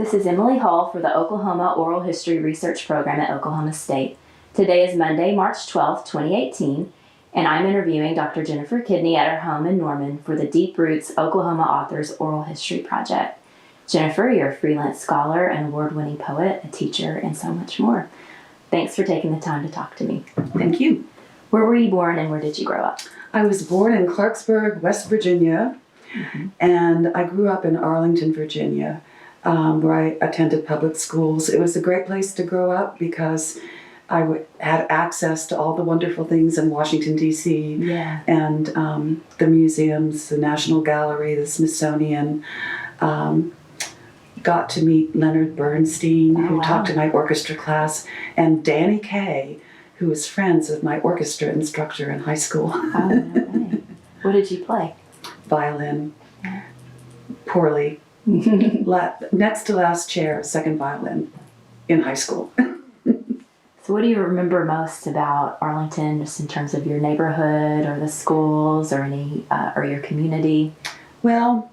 This is Emily Hall for the Oklahoma Oral History Research Program at Oklahoma State. Today is Monday, March 12, 2018, and I'm interviewing Dr. Jennifer Kidney at her home in Norman for the Deep Roots Oklahoma Authors Oral History Project. Jennifer, you're a freelance scholar, an award-winning poet, a teacher, and so much more. Thanks for taking the time to talk to me. Thank you. Where were you born and where did you grow up? I was born in Clarksburg, West Virginia, and I grew up in Arlington, Virginia, where I attended public schools. It was a great place to grow up because I had access to all the wonderful things in Washington, D.C., and the museums, the National Gallery, the Smithsonian. Got to meet Leonard Bernstein, who taught in my orchestra class, and Danny Kaye, who was friends with my orchestra instructor in high school. Oh, no way. What did you play? Violin. Poorly. Next to last chair, second violin in high school. So what do you remember most about Arlington, just in terms of your neighborhood or the schools or or your community? Well,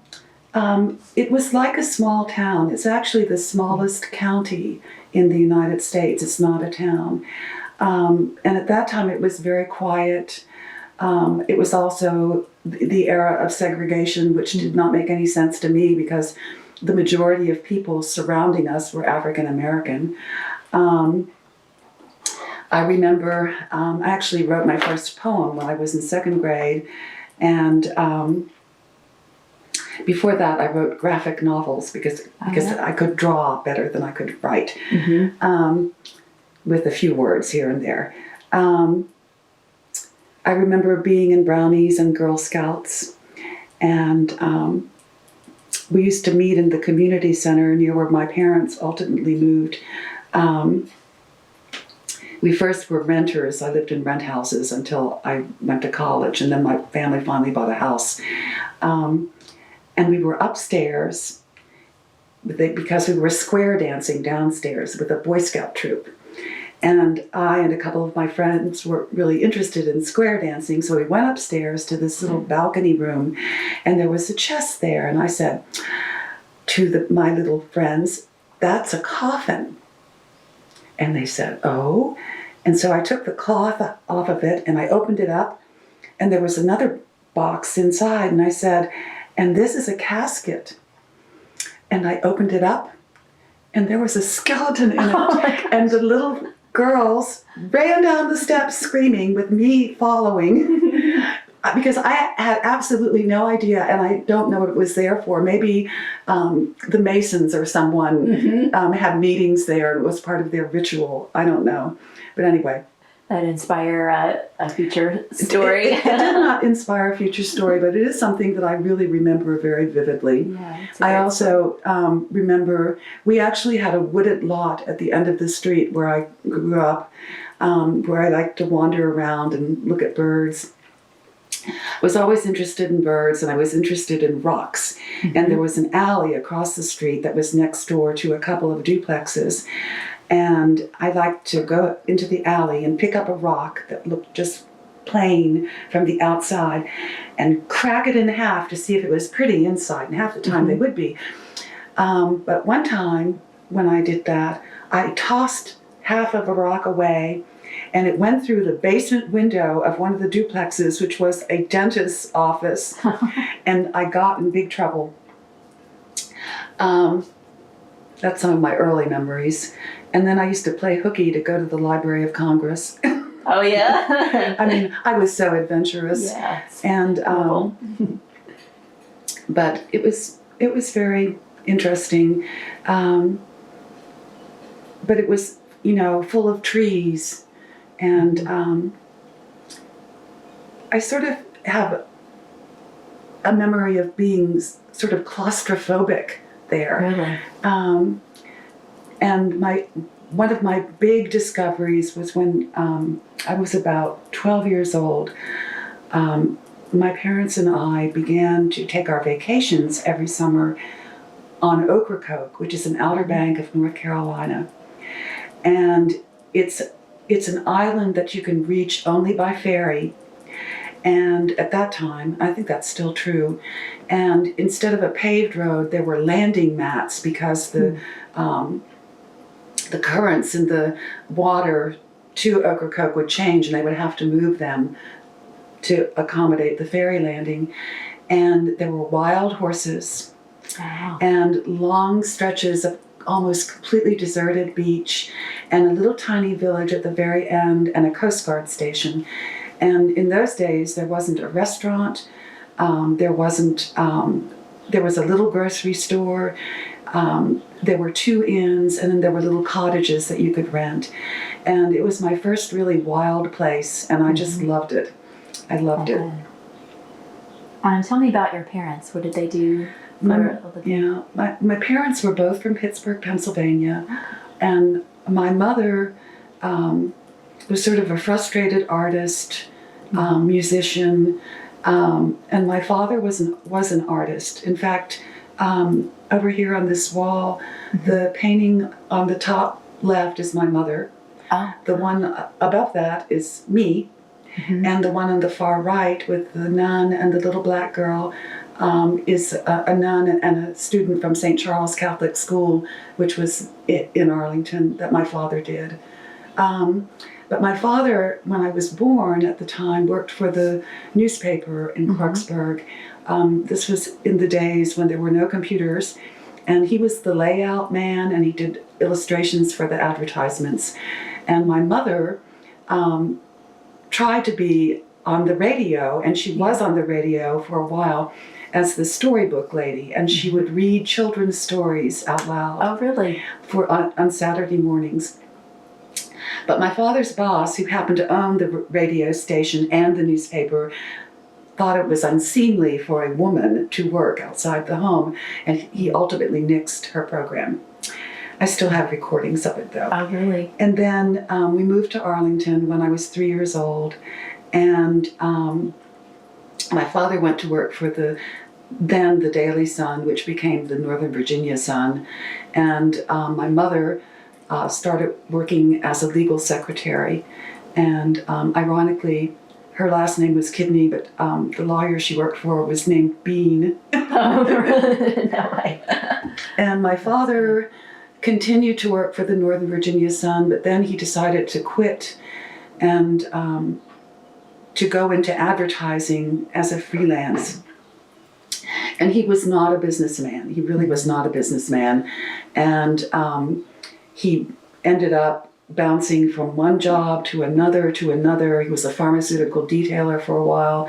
it was like a small town. It's actually the smallest county in the United States. It's not a town. And at that time it was very quiet. It was also the era of segregation, which did not make any sense to me because the majority of people surrounding us were African American. I remember I actually wrote my first poem when I was in second grade, and before that I wrote graphic novels because I could draw better than I could write, with a few words here and there. I remember being in Brownies and Girl Scouts, and we used to meet in the community center near where my parents ultimately moved. We first were renters. I lived in rent houses until I went to college, and then my family finally bought a house. And we were upstairs because we were square dancing downstairs with a Boy Scout troop. And I and a couple of my friends were really interested in square dancing, so we went upstairs to this little balcony room, and there was a chest there. And I said to my little friends, "That's a coffin." And they said, "Oh." And so I took the cloth off of it, and I opened it up, and there was another box inside, and I said, "And this is a casket." And I opened it up, and there was a skeleton in it, and the little girls ran down the steps screaming with me following because I had absolutely no idea, and I don't know what it was there for. Maybe the Masons or someone had meetings there and it was part of their ritual. I don't know. But anyway. That inspire a future story? It did not inspire a future story, but it is something that I really remember very vividly. Yeah, I also remember we actually had a wooded lot at the end of the street where I grew up, where I liked to wander around and look at birds. I was always interested in birds, and I was interested in rocks. And there was an alley across the street that was next door to a couple of duplexes. And I liked to go into the alley and pick up a rock that looked just plain from the outside and crack it in half to see if it was pretty inside. And half the time they would be. But one time when I did that, I tossed half of a rock away, and it went through the basement window of one of the duplexes, which was a dentist's office, and I got in big trouble. That's some of my early memories. And then I used to play hooky to go to the Library of Congress. Oh, yeah? I mean, I was so adventurous. Yeah. And, but it was very interesting. But it was, full of trees. And I sort of have a memory of being sort of claustrophobic there. Really? And one of my big discoveries was when I was about 12 years old. My parents and I began to take our vacations every summer on Ocracoke, which is an Outer Bank of North Carolina. And it's an island that you can reach only by ferry. And at that time, I think that's still true, And instead of a paved road, there were landing mats because the currents in the water to Ocracoke would change, and they would have to move them to accommodate the ferry landing. And there were wild horses. Wow. And long stretches of almost completely deserted beach, and a little tiny village at the very end, and a Coast Guard station. And in those days, there wasn't a restaurant. There was a little grocery store. There were 2 inns, and then there were little cottages that you could rent. And it was my first really wild place, and I just loved it. I loved it. Tell me about your parents. What did they do? My parents were both from Pittsburgh, Pennsylvania, and my mother was sort of a frustrated artist, musician, and my father was an artist. In fact, over here on this wall, the painting on the top left is my mother. Oh. The one above that is me, and the one on the far right with the nun and the little black girl is a nun and a student from St. Charles Catholic School, which was in Arlington, that my father did. But my father, when I was born at the time, worked for the newspaper in Clarksburg. This was in the days when there were no computers, and he was the layout man, and he did illustrations for the advertisements. And my mother tried to be on the radio, and she was on the radio for a while as the storybook lady, and she would read children's stories out loud. Oh, really? On Saturday mornings. But my father's boss, who happened to own the radio station and the newspaper, thought it was unseemly for a woman to work outside the home, and he ultimately nixed her program. I still have recordings of it, though. Oh, really? And then we moved to Arlington when I was 3 years old, and my father went to work for the Daily Sun, which became the Northern Virginia Sun, and my mother started working as a legal secretary, and ironically, her last name was Kidney, but the lawyer she worked for was named Bean. Oh, really? No way. And my father continued to work for the Northern Virginia Sun, but then he decided to quit and to go into advertising as a freelance. And he was not a businessman. He really was not a businessman. And he ended up bouncing from one job to another to another. He was a pharmaceutical detailer for a while.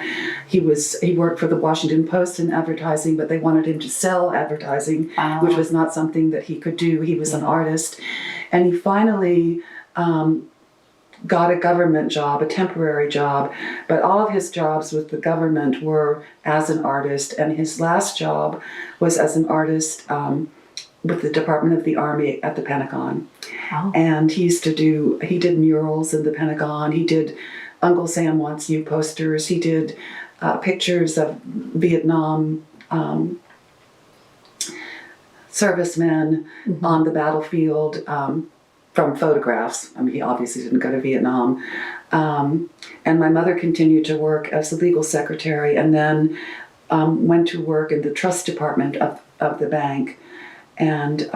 He worked for the Washington Post in advertising, but they wanted him to sell advertising, which was not something that he could do. He was an artist. And he finally got a government job, a temporary job, but all of his jobs with the government were as an artist, and his last job was as an artist with the Department of the Army at the Pentagon. Oh. And he did murals in the Pentagon. He did Uncle Sam Wants You posters. He did pictures of Vietnam servicemen on the battlefield from photographs. I mean, he obviously didn't go to Vietnam. And my mother continued to work as the legal secretary, and then went to work in the trust department of the bank. And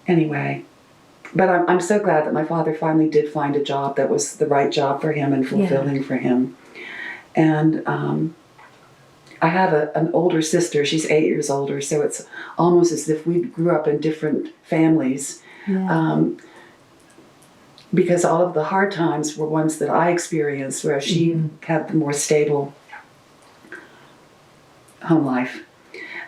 anyway, but I'm so glad that my father finally did find a job that was the right job for him and fulfilling for him. And I have an older sister. She's 8 years older, so it's almost as if we grew up in different families. Yeah. Because all of the hard times were ones that I experienced, where she had the more stable home life.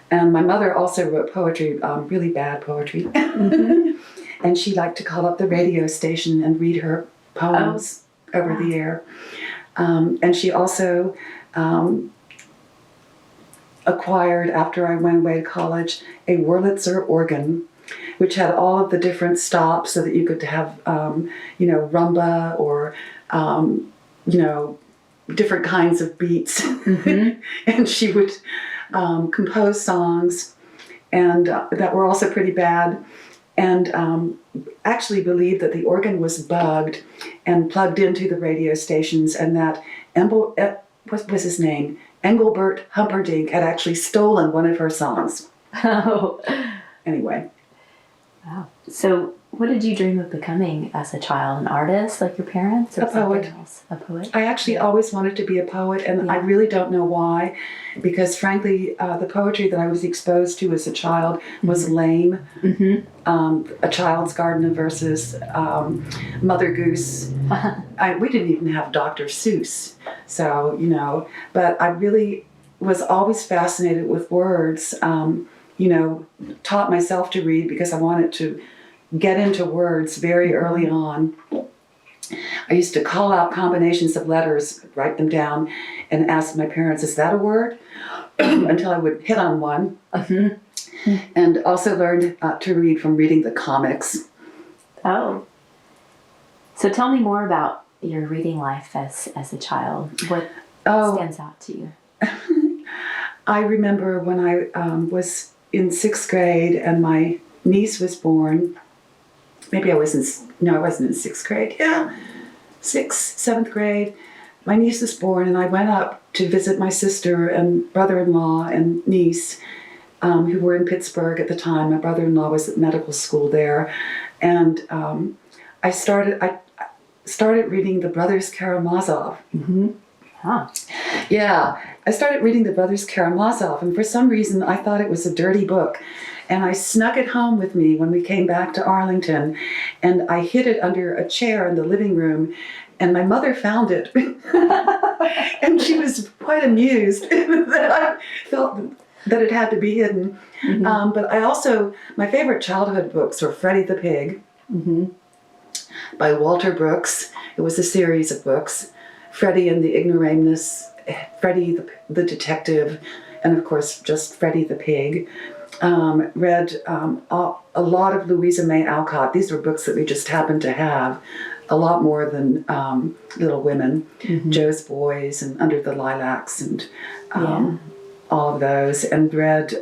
And my mother also wrote poetry, really bad poetry. And she liked to call up the radio station and read her poems over the air. And she also acquired, after I went away to college, a Wurlitzer organ, which had all of the different stops so that you could have, rumba or, different kinds of beats. And she would compose songs and that were also pretty bad, and actually believed that the organ was bugged and plugged into the radio stations, and that what was his name? Engelbert Humperdinck had actually stolen one of her songs. Oh. Anyway. Wow. So what did you dream of becoming as a child? An artist like your parents? Or A poet. something else? A poet? I actually always wanted to be a poet, and I really don't know why, because frankly, the poetry that I was exposed to as a child was lame. A Child's Garden of Verses, Mother Goose. We didn't even have Dr. Seuss, so, you know, but I really was always fascinated with words, you know, taught myself to read because I wanted to get into words very early on. I used to call out combinations of letters, write them down, and ask my parents, is that a word? Until I would hit on one. And also learned to read from reading the comics. Oh. So tell me more about your reading life as a child. What stands out to you? I remember when I was in 6th grade and my niece was born. Maybe I wasn't in 6th grade. Yeah, 6th, 7th grade. My niece was born, and I went up to visit my sister and brother-in-law and niece, who were in Pittsburgh at the time. My brother-in-law was at medical school there, and I started reading the Brothers Karamazov. Yeah, I started reading the Brothers Karamazov, and for some reason I thought it was a dirty book. And I snuck it home with me when we came back to Arlington, and I hid it under a chair in the living room, and my mother found it. And she was quite amused that I felt that it had to be hidden. But I also, my favorite childhood books were Freddie the Pig by Walter Brooks. It was a series of books. Freddie and the Ignoramus, Freddie the Detective, and of course just Freddie the Pig. Read a lot of Louisa May Alcott. These were books that we just happened to have, a lot more than Little Women, Joe's Boys, and Under the Lilacs, and all of those. And read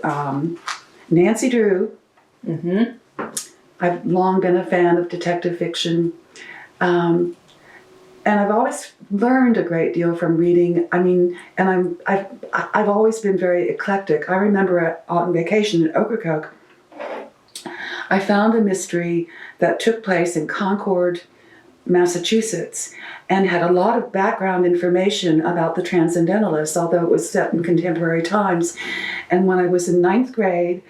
Nancy Drew. I've long been a fan of detective fiction. And I've always learned a great deal from reading. I mean, and I've always been very eclectic. I remember on vacation at Ocracoke, I found a mystery that took place in Concord, Massachusetts, and had a lot of background information about the Transcendentalists, although it was set in contemporary times. And when I was in 9th grade,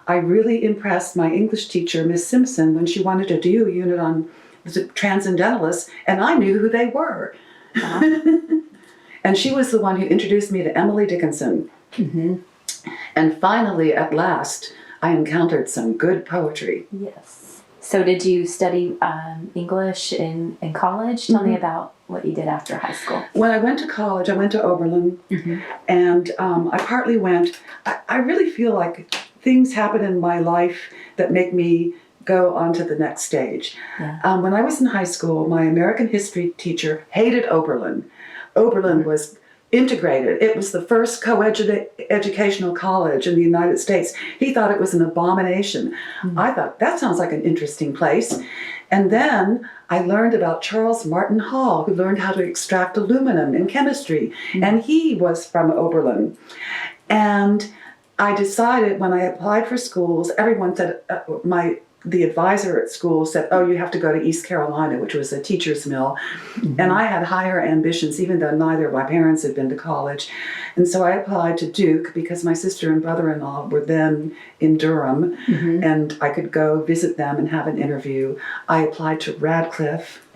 I really impressed my English teacher, Miss Simpson, when she wanted to do a unit on the Transcendentalists, and I knew who they were. And she was the one who introduced me to Emily Dickinson. And finally, at last, I encountered some good poetry. Yes. So did you study English in college? Tell me about what you did after high school. When I went to college, I went to Oberlin, and I partly went, I really feel like things happen in my life that make me go on to the next stage. When I was in high school, my American history teacher hated Oberlin. Oberlin was integrated. It was the first co-educational college in the United States. He thought it was an abomination. I thought, that sounds like an interesting place. And then I learned about Charles Martin Hall, who learned how to extract aluminum in chemistry. And he was from Oberlin. And I decided when I applied for schools, everyone said, the advisor at school said, oh, you have to go to East Carolina, which was a teacher's mill. And I had higher ambitions, even though neither of my parents had been to college. And so I applied to Duke because my sister and brother-in-law were then in Durham, and I could go visit them and have an interview. I applied to Radcliffe.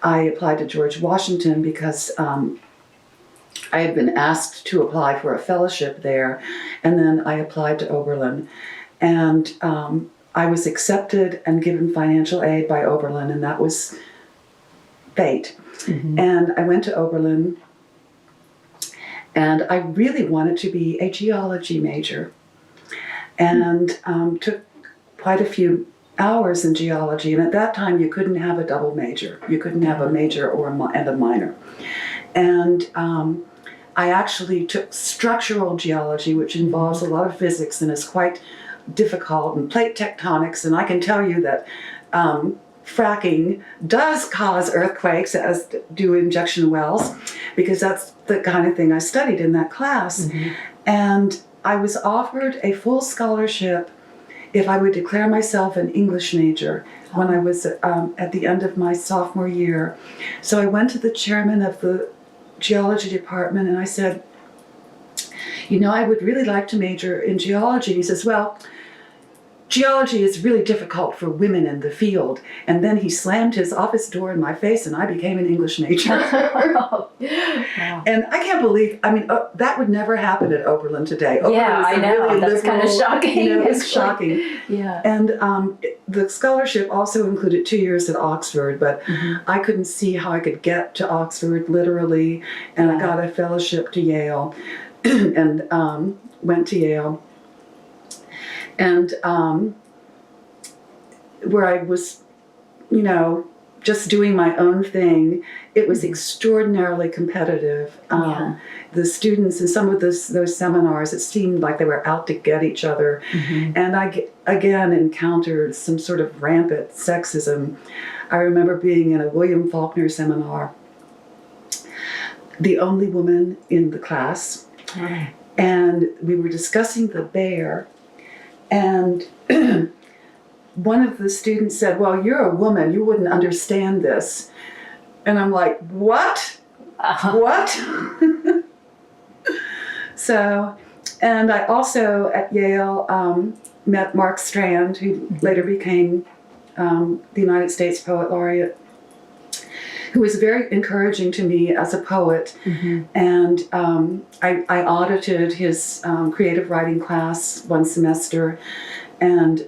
I applied to George Washington because I had been asked to apply for a fellowship there. And then I applied to Oberlin. And I was accepted and given financial aid by Oberlin, and that was fate. And I went to Oberlin, and I really wanted to be a geology major, and took quite a few hours in geology. And at that time, you couldn't have a double major. You couldn't have a major and a minor. And I actually took structural geology, which involves a lot of physics and is quite difficult, and plate tectonics, and I can tell you that fracking does cause earthquakes, as do injection wells, because that's the kind of thing I studied in that class. And I was offered a full scholarship if I would declare myself an English major when I was at the end of my sophomore year. So I went to the chairman of the geology department and I said, I would really like to major in geology. He says, well, geology is really difficult for women in the field. And then he slammed his office door in my face and I became an English major. Wow. And I can't believe, that would never happen at Oberlin today. Yeah, I know. Really That's kind of shocking. It's shocking. Yeah. And the scholarship also included 2 years at Oxford, but I couldn't see how I could get to Oxford literally. And I got a fellowship to Yale and went to Yale. And where I was, just doing my own thing, it was extraordinarily competitive. The students in some of those seminars, it seemed like they were out to get each other. And I, again, encountered some sort of rampant sexism. I remember being in a William Faulkner seminar, the only woman in the class, and we were discussing the bear. And one of the students said, well, you're a woman, you wouldn't understand this. And I'm like, what? What? So, and I also at Yale met Mark Strand, who later became the United States Poet Laureate, who was very encouraging to me as a poet. And I audited his creative writing class one semester. And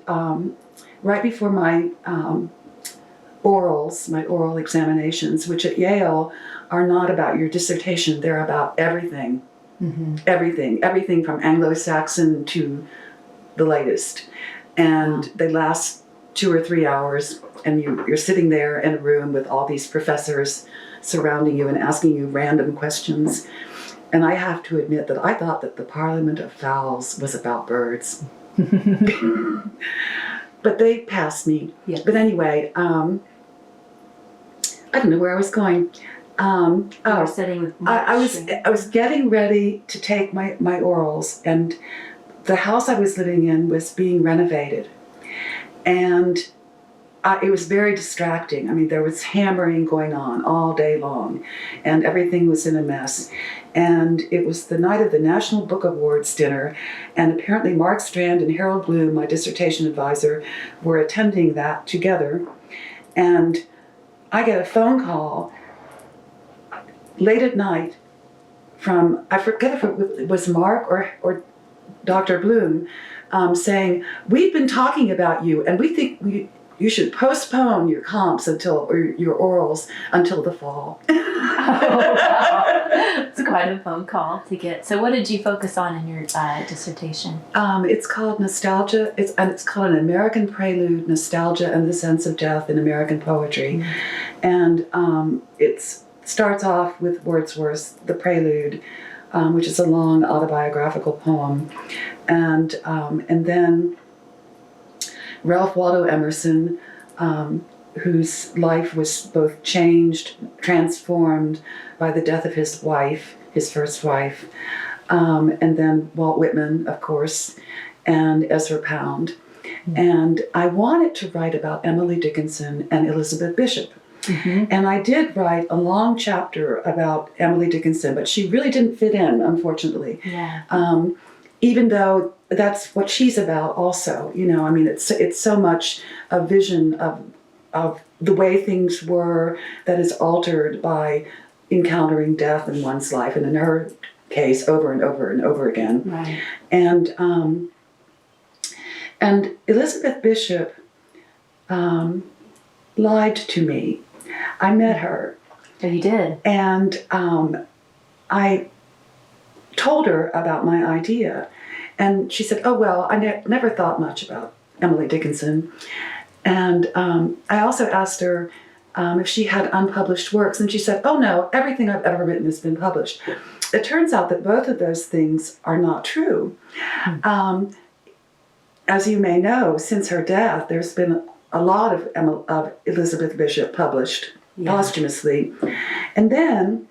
right before my oral examinations, which at Yale are not about your dissertation, they're about everything. Everything from Anglo-Saxon to the latest. And they last 2 or 3 hours, and you're sitting there in a room with all these professors surrounding you and asking you random questions. And I have to admit that I thought that the Parliament of Fowls was about birds. But they passed me. Yes. But anyway, I don't know where I was going. You were sitting with I was getting ready to take my orals, and the house I was living in was being renovated. And it was very distracting. I mean, there was hammering going on all day long, and everything was in a mess. And it was the night of the National Book Awards dinner, and apparently Mark Strand and Harold Bloom, my dissertation advisor, were attending that together. And I get a phone call late at night from, I forget if it was Mark or Dr. Bloom, saying, we've been talking about you, and we think you should postpone your comps or your orals until the fall. Oh, wow. It's quite a phone call to get. So what did you focus on in your dissertation? It's called Nostalgia. It's called An American Prelude, Nostalgia and the Sense of Death in American Poetry. And it starts off with Wordsworth's The Prelude, which is a long autobiographical poem. And then Ralph Waldo Emerson, whose life was both changed, transformed by the death of his wife, his first wife, and then Walt Whitman, of course, and Ezra Pound. And I wanted to write about Emily Dickinson and Elizabeth Bishop. And I did write a long chapter about Emily Dickinson, but she really didn't fit in, unfortunately. Even though that's what she's about also, I mean, it's so much a vision of the way things were that is altered by encountering death in one's life, and in her case, over and over and over again. Right. And Elizabeth Bishop lied to me. I met her. Oh, you did? And I told her about my idea. And she said, oh, well, I never thought much about Emily Dickinson. And I also asked her if she had unpublished works. And she said, oh, no, everything I've ever written has been published. It turns out that both of those things are not true. As you may know, since her death, there's been a lot of Elizabeth Bishop published posthumously. And then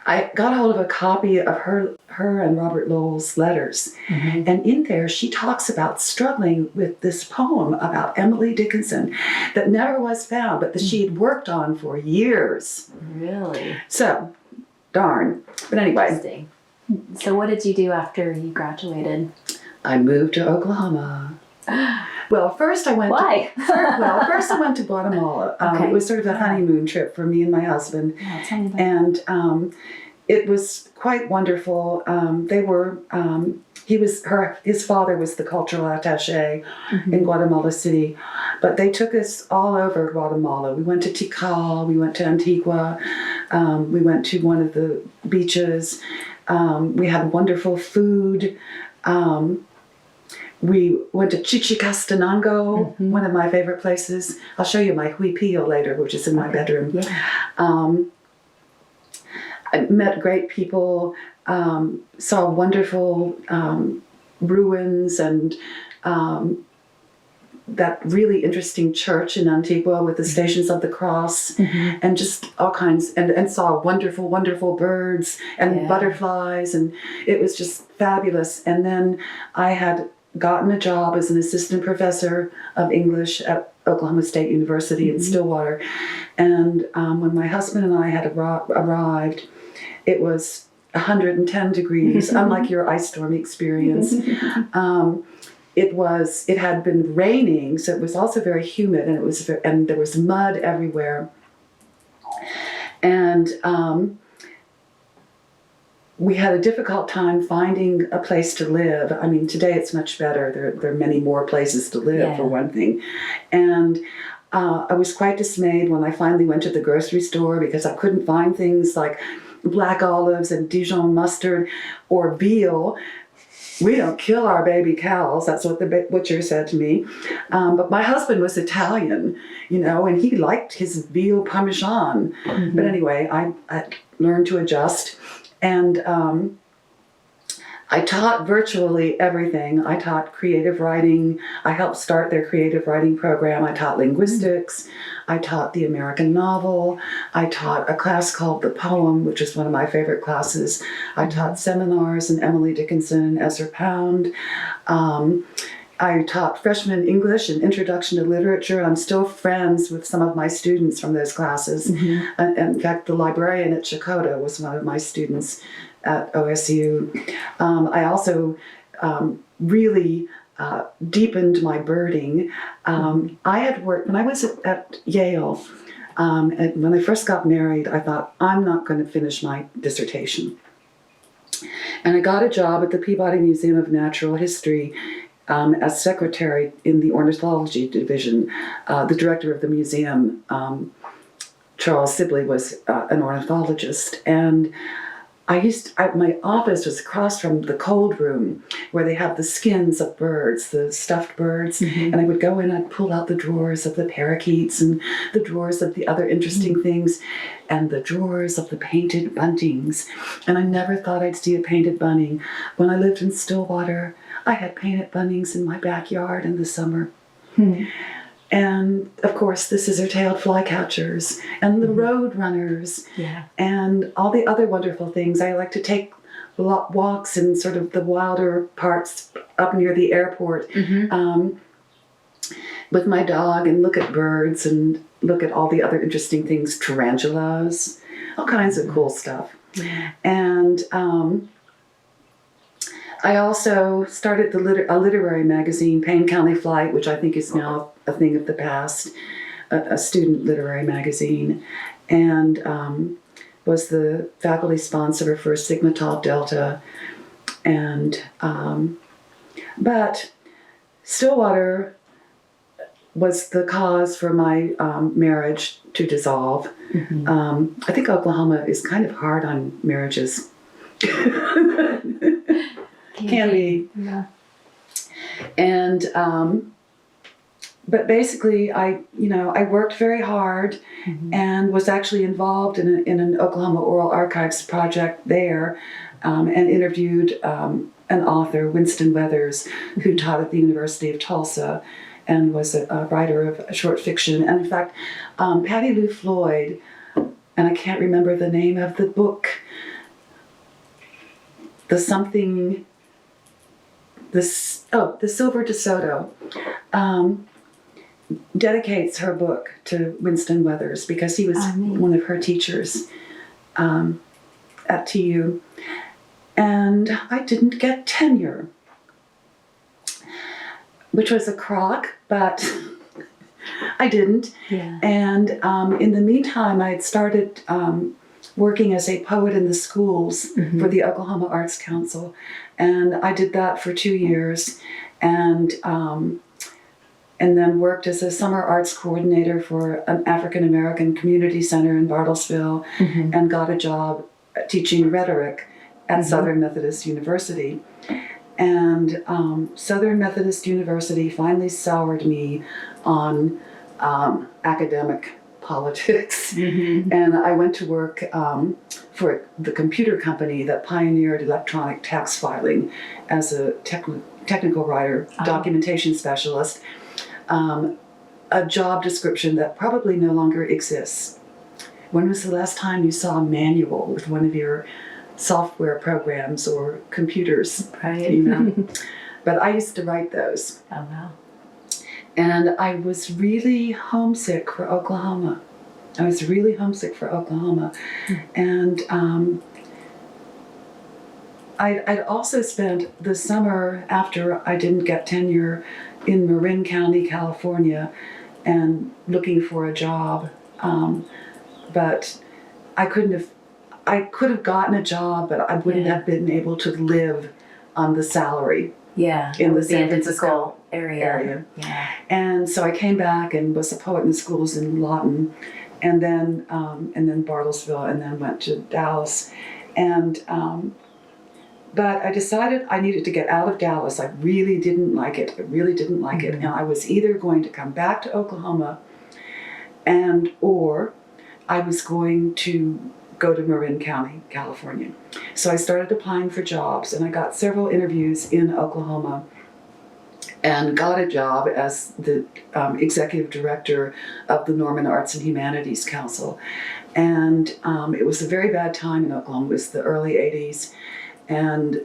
I got hold of a copy of her and Robert Lowell's letters. Mm-hmm. And in there, she talks about struggling with this poem about Emily Dickinson that never was found, but that she had worked on for years. Really? So, darn. But anyway. Interesting. So what did you do after you graduated? I moved to Oklahoma. Well, first I went Why? first I went to Guatemala. Okay. It was sort of a honeymoon trip for me and my husband. Yeah, tell me about that. And it was quite wonderful. They were, his father was the cultural attaché in Guatemala City, but they took us all over Guatemala. We went to Tikal, we went to Antigua, we went to one of the beaches. We had wonderful food. We went to Chichicastenango, one of my favorite places. I'll show you my huipil later, which is in my bedroom. Yeah. I met great people, saw wonderful ruins and that really interesting church in Antigua with the Stations of the Cross and just all kinds, and saw wonderful, wonderful birds and butterflies, and it was just fabulous. And then I had gotten a job as an assistant professor of English at Oklahoma State University in Stillwater. And when my husband and I had arrived, it was 110 degrees, unlike your ice storm experience. It had been raining, so it was also very humid, and there was mud everywhere. And we had a difficult time finding a place to live. I mean, today it's much better. There are many more places to live, for one thing. And I was quite dismayed when I finally went to the grocery store because I couldn't find things like black olives and Dijon mustard or veal. We don't kill our baby cows. That's what the butcher said to me. But my husband was Italian, and he liked his veal parmesan. But anyway, I learned to adjust. And I taught virtually everything. I taught creative writing. I helped start their creative writing program. I taught linguistics. I taught the American novel. I taught a class called The Poem, which is one of my favorite classes. I taught seminars in Emily Dickinson and Ezra Pound. I taught freshman English and Introduction to Literature. I'm still friends with some of my students from those classes. And in fact, the librarian at Chakotah was one of my students at OSU. I also really deepened my birding. I had worked, when I was at Yale, and when I first got married, I thought, I'm not going to finish my dissertation. And I got a job at the Peabody Museum of Natural History as secretary in the ornithology division. The director of the museum, Charles Sibley, was an ornithologist. And my office was across from the cold room where they have the skins of birds, the stuffed birds. And I would go in and pull out the drawers of the parakeets and the drawers of the other interesting things and the drawers of the painted buntings. And I never thought I'd see a painted bunting. When I lived in Stillwater, I had painted buntings in my backyard in the summer. And, of course, the scissor-tailed flycatchers and the roadrunners and all the other wonderful things. I like to take walks in sort of the wilder parts up near the airport with my dog and look at birds and look at all the other interesting things, tarantulas, all kinds of cool stuff. And I also started a literary magazine, Payne County Flight, which I think is now a thing of the past, a student literary magazine, and was the faculty sponsor for Sigma Tau Delta. And but Stillwater was the cause for my marriage to dissolve. I think Oklahoma is kind of hard on marriages. Can be. And but basically I worked very hard and was actually involved in an Oklahoma Oral Archives project there, and interviewed an author, Winston Weathers, who taught at the University of Tulsa and was a writer of short fiction. And in fact, Patty Lou Floyd, and I can't remember the name of the book, the Silver DeSoto dedicates her book to Winston Weathers because he was one of her teachers at TU. And I didn't get tenure, which was a crock, but I didn't. Yeah. And in the meantime, I had started working as a poet in the schools for the Oklahoma Arts Council. And I did that for 2 years, and then worked as a summer arts coordinator for an African American community center in Bartlesville, and got a job teaching rhetoric at Southern Methodist University. And Southern Methodist University finally soured me on academic politics. And I went to work for the computer company that pioneered electronic tax filing as a technical writer, documentation specialist, a job description that probably no longer exists. When was the last time you saw a manual with one of your software programs or computers? Right. You know? But I used to write those. Oh, wow. And I was really homesick for Oklahoma. And I'd also spent the summer after I didn't get tenure in Marin County, California, and looking for a job. But I could have gotten a job, but I wouldn't have been able to live on the salary. Yeah, in the San Francisco area. Yeah. And so I came back and was a poet in the schools in Lawton, and then Bartlesville, and then went to Dallas. And but I decided I needed to get out of Dallas. I really didn't like it. And I was either going to come back to Oklahoma, or I was going to go to Marin County, California. So I started applying for jobs, and I got several interviews in Oklahoma and got a job as the executive director of the Norman Arts and Humanities Council. And it was a very bad time in Oklahoma. It was the early 80s, and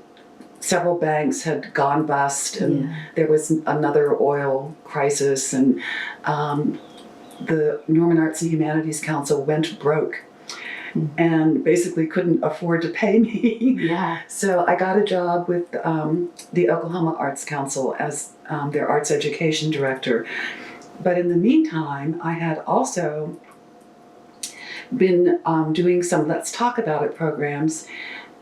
several banks had gone bust, and there was another oil crisis, and the Norman Arts and Humanities Council went broke and basically couldn't afford to pay me. Yeah. So I got a job with the Oklahoma Arts Council as their arts education director. But in the meantime, I had also been doing some Let's Talk About It programs,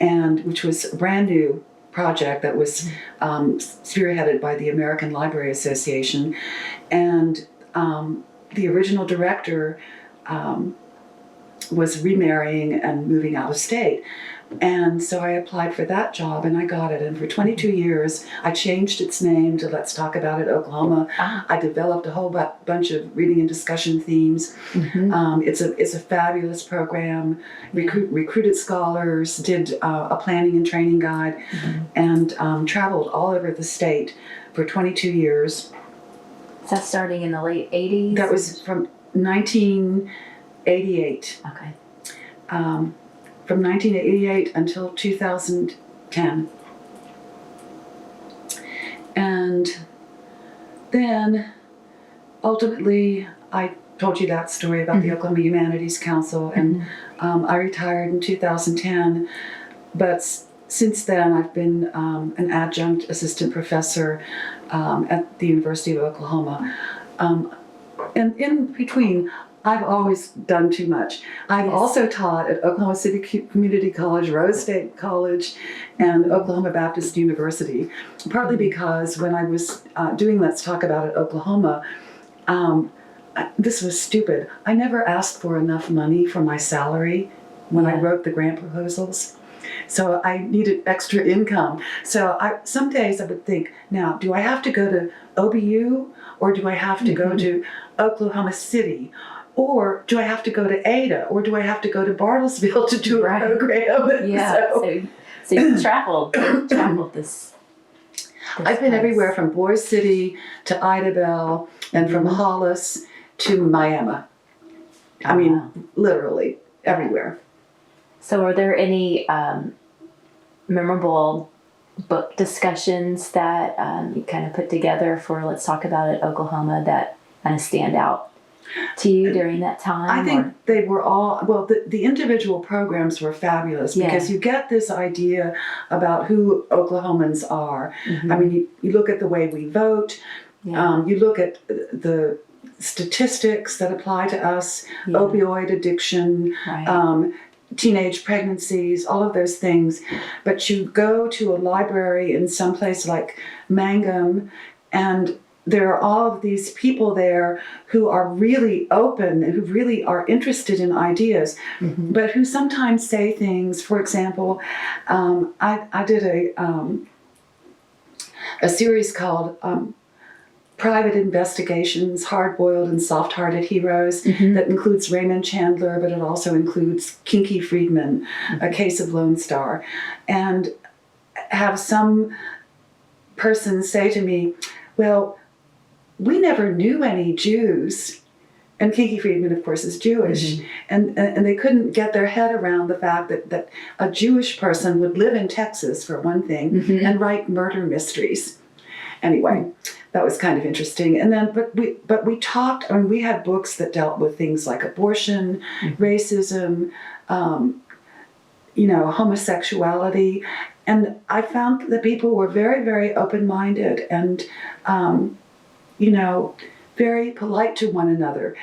and which was a brand new project that was spearheaded by the American Library Association. And the original director was remarrying and moving out of state. And so I applied for that job, and I got it. And for 22 years, I changed its name to Let's Talk About It Oklahoma. I developed a whole bunch of reading and discussion themes. It's a fabulous program. Recruited scholars, did a planning and training guide, and traveled all over the state for 22 years. Is that starting in the late 80s? That was from 1988. Okay. From 1988 until 2010. And then ultimately, I told you that story about the Oklahoma Humanities Council, and I retired in 2010. But since then, I've been an adjunct assistant professor at the University of Oklahoma. And in between, I've always done too much. I've also taught at Oklahoma City Community College, Rose State College, and Oklahoma Baptist University, partly because when I was doing Let's Talk About It Oklahoma, this was stupid. I never asked for enough money for my salary when I wrote the grant proposals. So I needed extra income. So some days I would think, now, do I have to go to OBU, or do I have to go to Oklahoma City? Or do I have to go to Ada? Or do I have to go to Bartlesville to do a program? Yeah, so you traveled this I've been everywhere from Boise City to Idabel, and from Hollis to Miami. I mean, literally everywhere. So are there any memorable book discussions that you kind of put together for Let's Talk About It Oklahoma that kind of stand out to you during that time? I think they were all, well, the individual programs were fabulous because you get this idea about who Oklahomans are. I mean, you look at the way we vote, you look at the statistics that apply to us, opioid addiction, teenage pregnancies, all of those things. But you go to a library in some place like Mangum, and there are all of these people there who are really open and who really are interested in ideas, but who sometimes say things. For example, I did a series called Private Investigations, Hard-Boiled and Soft-Hearted Heroes, that includes Raymond Chandler, but it also includes Kinky Friedman, A Case of Lone Star, and have some person say to me, well, we never knew any Jews. And Kinky Friedman, of course, is Jewish. And they couldn't get their head around the fact that a Jewish person would live in Texas, for one thing, and write murder mysteries. Anyway, that was kind of interesting. And then, but we talked, I mean, we had books that dealt with things like abortion, racism, homosexuality. And I found that people were very, very open-minded and, very polite to one another.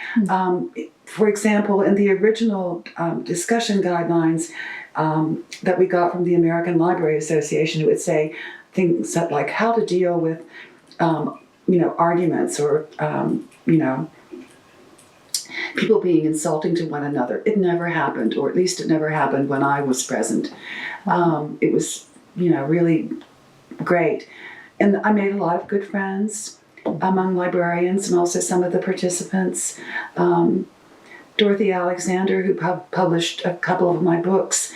For example, in the original discussion guidelines that we got from the American Library Association, it would say things like how to deal with, arguments or, people being insulting to one another. It never happened, or at least it never happened when I was present. It was, really great. And I made a lot of good friends among librarians and also some of the participants. Dorothy Alexander, who published a couple of my books,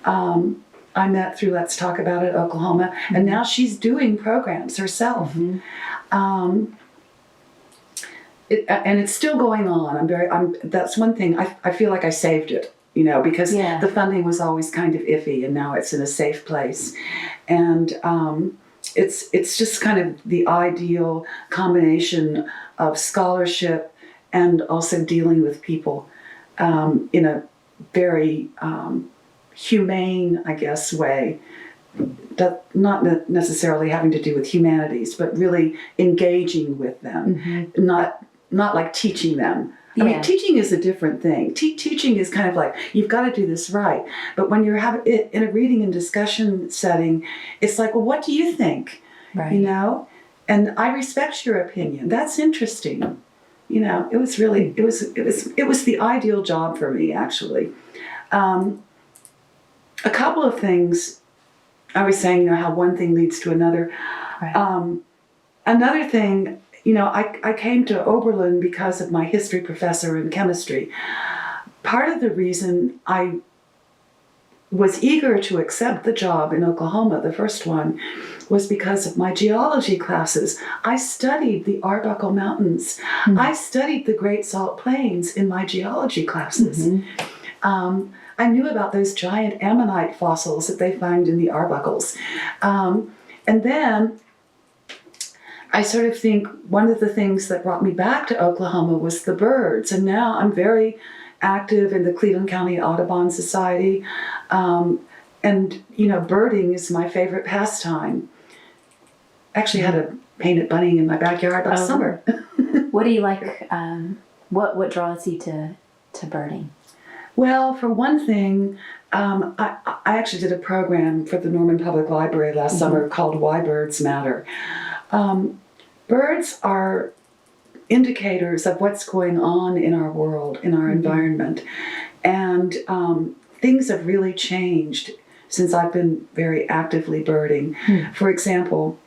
I met through Let's Talk About It Oklahoma, and now she's doing programs herself. And it's still going on. That's one thing, I feel like I saved it, because the funding was always kind of iffy, and now it's in a safe place. And it's just kind of the ideal combination of scholarship and also dealing with people in a very humane, I guess, way. That not necessarily having to do with humanities, but really engaging with them, not like teaching them. I mean, teaching is a different thing. Teaching is kind of like, you've got to do this right. But when you're having it in a reading and discussion setting, it's like, well, what do you think? Right. And I respect your opinion. That's interesting. It was really, it was the ideal job for me, actually. A couple of things, I was saying, how one thing leads to another. Right. Another thing, I came to Oberlin because of my history professor in chemistry. Part of the reason I was eager to accept the job in Oklahoma, the first one, was because of my geology classes. I studied the Arbuckle Mountains. I studied the Great Salt Plains in my geology classes. I knew about those giant ammonite fossils that they find in the Arbuckles. And then I sort of think one of the things that brought me back to Oklahoma was the birds. And now I'm very active in the Cleveland County Audubon Society. And, birding is my favorite pastime. Actually had a painted bunny in my backyard last summer. What do you like? What draws you to birding? Well, for one thing, I actually did a program for the Norman Public Library last summer called Why Birds Matter. Birds are indicators of what's going on in our world, in our environment. And things have really changed since I've been very actively birding. For example,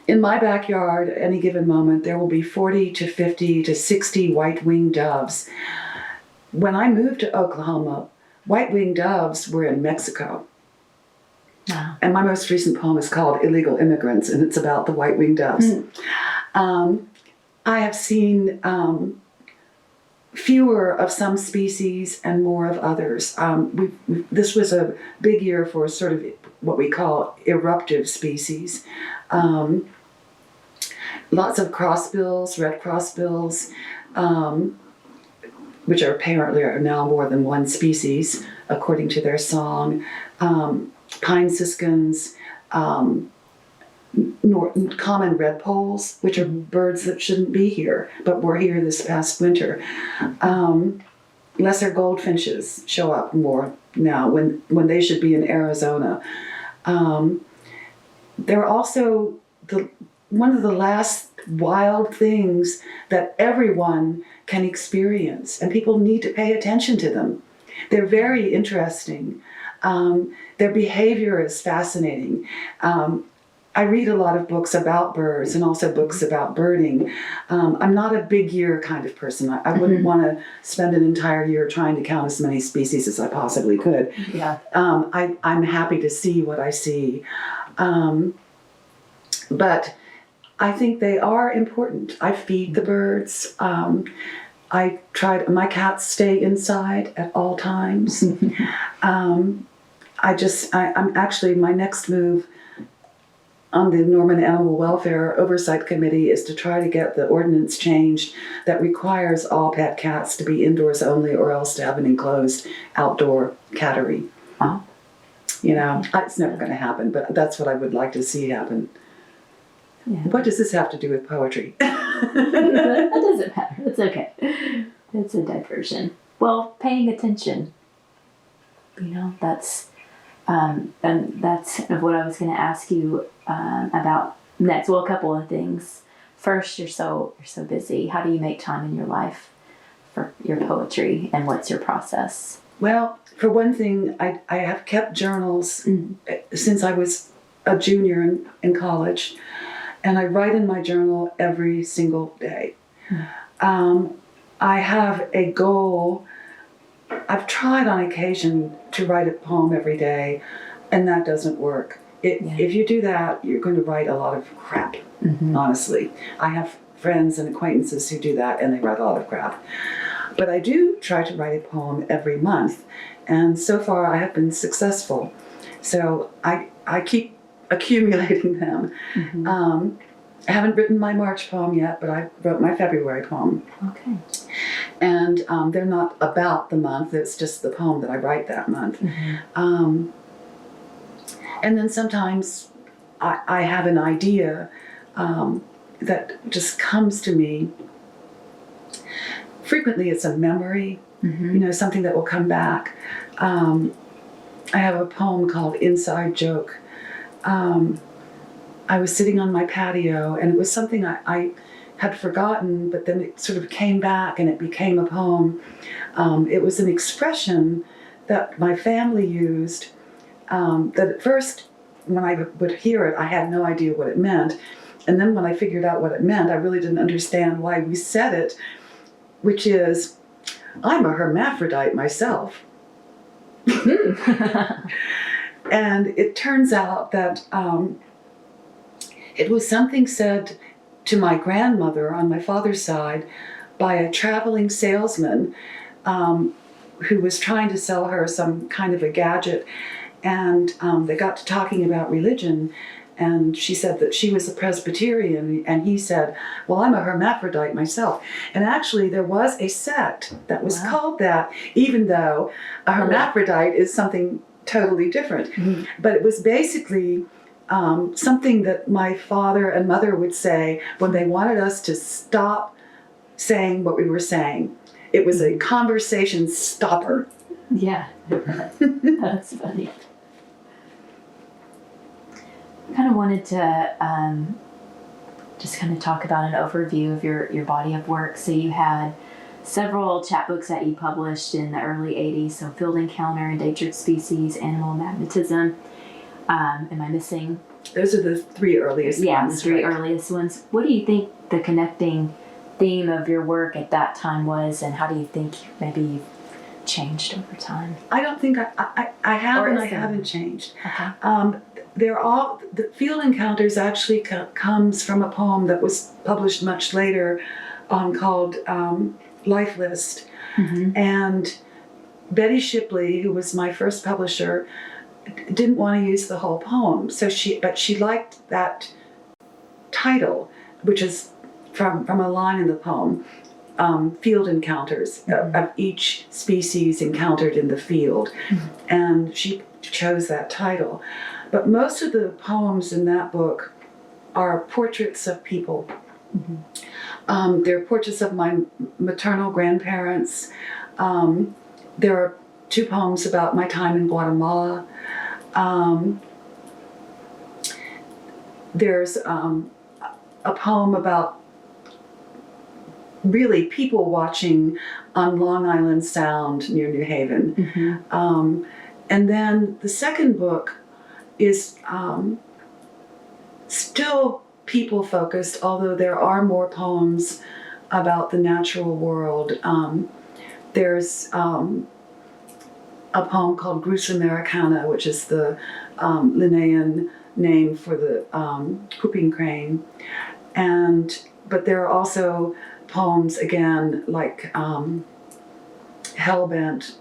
in my backyard, at any given moment, there will be 40 to 50 to 60 white-winged doves. When I moved to Oklahoma, white-winged doves were in Mexico. Wow. And my most recent poem is called Illegal Immigrants, and it's about the white-winged doves. I have seen fewer of some species and more of others. This was a big year for sort of what we call eruptive species. Lots of crossbills, red crossbills, which are apparently are now more than one species, according to their song. Pine siskins, common redpolls, which are birds that shouldn't be here, but were here this past winter. Lesser goldfinches show up more now when they should be in Arizona. They're also one of the last wild things that everyone can experience, and people need to pay attention to them. They're very interesting. Their behavior is fascinating. I read a lot of books about birds and also books about birding. I'm not a big year kind of person. I wouldn't want to spend an entire year trying to count as many species as I possibly could. Yeah. I'm happy to see what I see. But I think they are important. I feed the birds. My cats stay inside at all times. I'm actually, my next move on the Norman Animal Welfare Oversight Committee is to try to get the ordinance changed that requires all pet cats to be indoors only or else to have an enclosed outdoor cattery. Oh. You know, it's never going to happen, but that's what I would like to see happen. Yeah. What does this have to do with poetry? That doesn't matter. It's okay. It's a diversion. Well, paying attention. You know, that's and that's kind of what I was going to ask you about next. Well, a couple of things. First, you're so busy. How do you make time in your life for your poetry, and what's your process? Well, for one thing, I have kept journals since I was a junior in college, and I write in my journal every single day. I have a goal. I've tried on occasion to write a poem every day, and that doesn't work. If you do that, you're going to write a lot of crap, honestly. I have friends and acquaintances who do that, and they write a lot of crap. But I do try to write a poem every month, and so far I have been successful. So I keep accumulating them. I haven't written my March poem yet, but I wrote my February poem. Okay. And they're not about the month, it's just the poem that I write that month. And then sometimes I have an idea that just comes to me. Frequently it's a memory, you know, something that will come back. I have a poem called Inside Joke. I was sitting on my patio, and it was something I had forgotten, but then it sort of came back and it became a poem. It was an expression that my family used that at first, when I would hear it, I had no idea what it meant. And then when I figured out what it meant, I really didn't understand why we said it, which is, I'm a hermaphrodite myself. And it turns out that it was something said to my grandmother on my father's side by a traveling salesman who was trying to sell her some kind of a gadget. And they got to talking about religion, and she said that she was a Presbyterian, and he said, well, I'm a hermaphrodite myself. And actually there was a sect that was called that, even though a hermaphrodite is something totally different. But it was basically something that my father and mother would say when they wanted us to stop saying what we were saying. It was a conversation stopper. Yeah, that's funny. I kind of wanted to just kind of talk about an overview of your body of work. So you had several chapbooks that you published in the early 80s, so Field Encounter, Endangered Species, Animal Magnetism. Am I missing? Those are the three earliest ones. Yeah, the three earliest ones. What do you think the connecting theme of your work at that time was, and how do you think maybe you've changed over time? I don't think I have, and I haven't changed. Okay. The Field Encounters actually comes from a poem that was published much later called Life List. Mm-hmm. And Betty Shipley, who was my first publisher, didn't want to use the whole poem. But she liked that title, which is from a line in the poem, field encounters, of each species encountered in the field. And she chose that title. But most of the poems in that book are portraits of people. They're portraits of my maternal grandparents. There are 2 poems about my time in Guatemala. There's a poem about really people watching on Long Island Sound near New Haven. And then the second book is still people focused, although there are more poems about the natural world. There's a poem called Grus Americana, which is the Linnaean name for the whooping crane. But there are also poems, again, like Hellbent,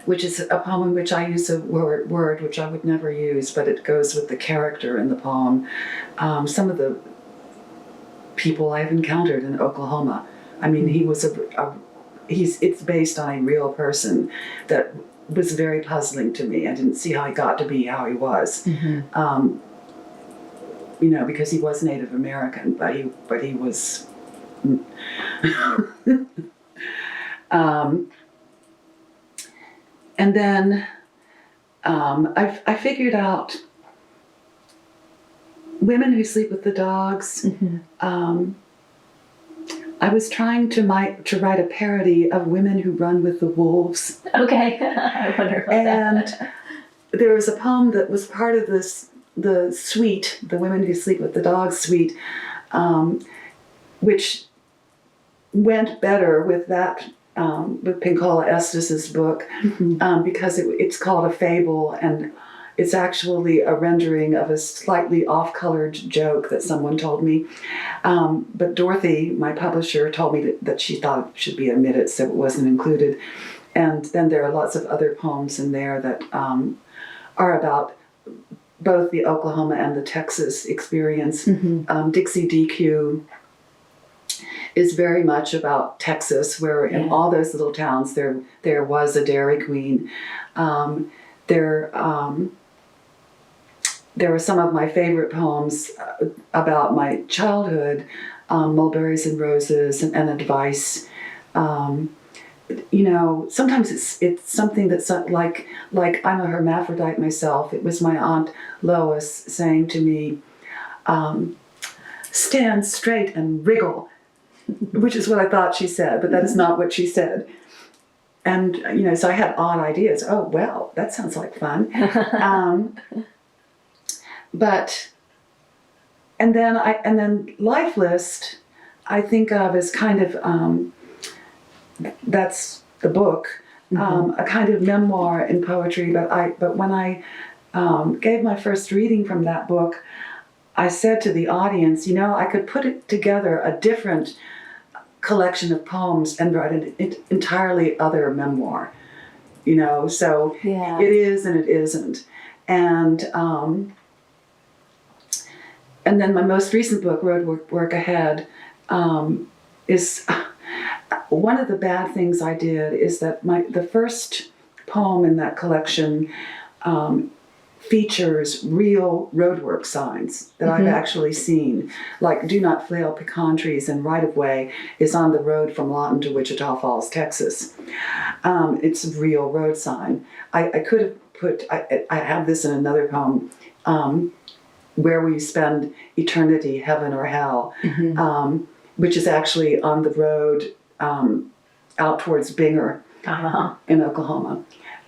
which is a poem in which I use a word which I would never use, but it goes with the character in the poem. Some of the people I've encountered in Oklahoma. I mean, he was it's based on a real person that was very puzzling to me. I didn't see how he got to be how he was. Because he was Native American, but he was. And then I figured out women who sleep with the dogs. I was trying to write a parody of women who run with the wolves. Okay, I wonder about that. And there was a poem that was part of the suite, the Women Who Sleep with the Dogs suite, which went better with that, with Pincola Estes' book, because it's called A Fable, and it's actually a rendering of a slightly off-colored joke that someone told me. But Dorothy, my publisher, told me that she thought it should be omitted, so it wasn't included. And then there are lots of other poems in there that are about both the Oklahoma and the Texas experience. Dixie DQ is very much about Texas, where in all those little towns there was a Dairy Queen. There are some of my favorite poems about my childhood, Mulberries and Roses and Advice. Sometimes it's something that's like I'm a hermaphrodite myself. It was my Aunt Lois saying to me, stand straight and wriggle, which is what I thought she said, but that is not what she said. And, so I had odd ideas. Oh, well, that sounds like fun. And then Life List, I think of as kind of, that's the book, a kind of memoir in poetry. But when I gave my first reading from that book, I said to the audience, I could put it together a different collection of poems and write an entirely other memoir. So it is and it isn't. And then my most recent book, Road Work Ahead, is one of the bad things I did is that the first poem in that collection features real roadwork signs that I've actually seen, like do not flail pecan trees and right of way is on the road from Lawton to Wichita Falls, Texas. It's a real road sign. I could have put, I have this in another poem, where will you spend eternity, heaven or hell, which is actually on the road out towards Binger in Oklahoma.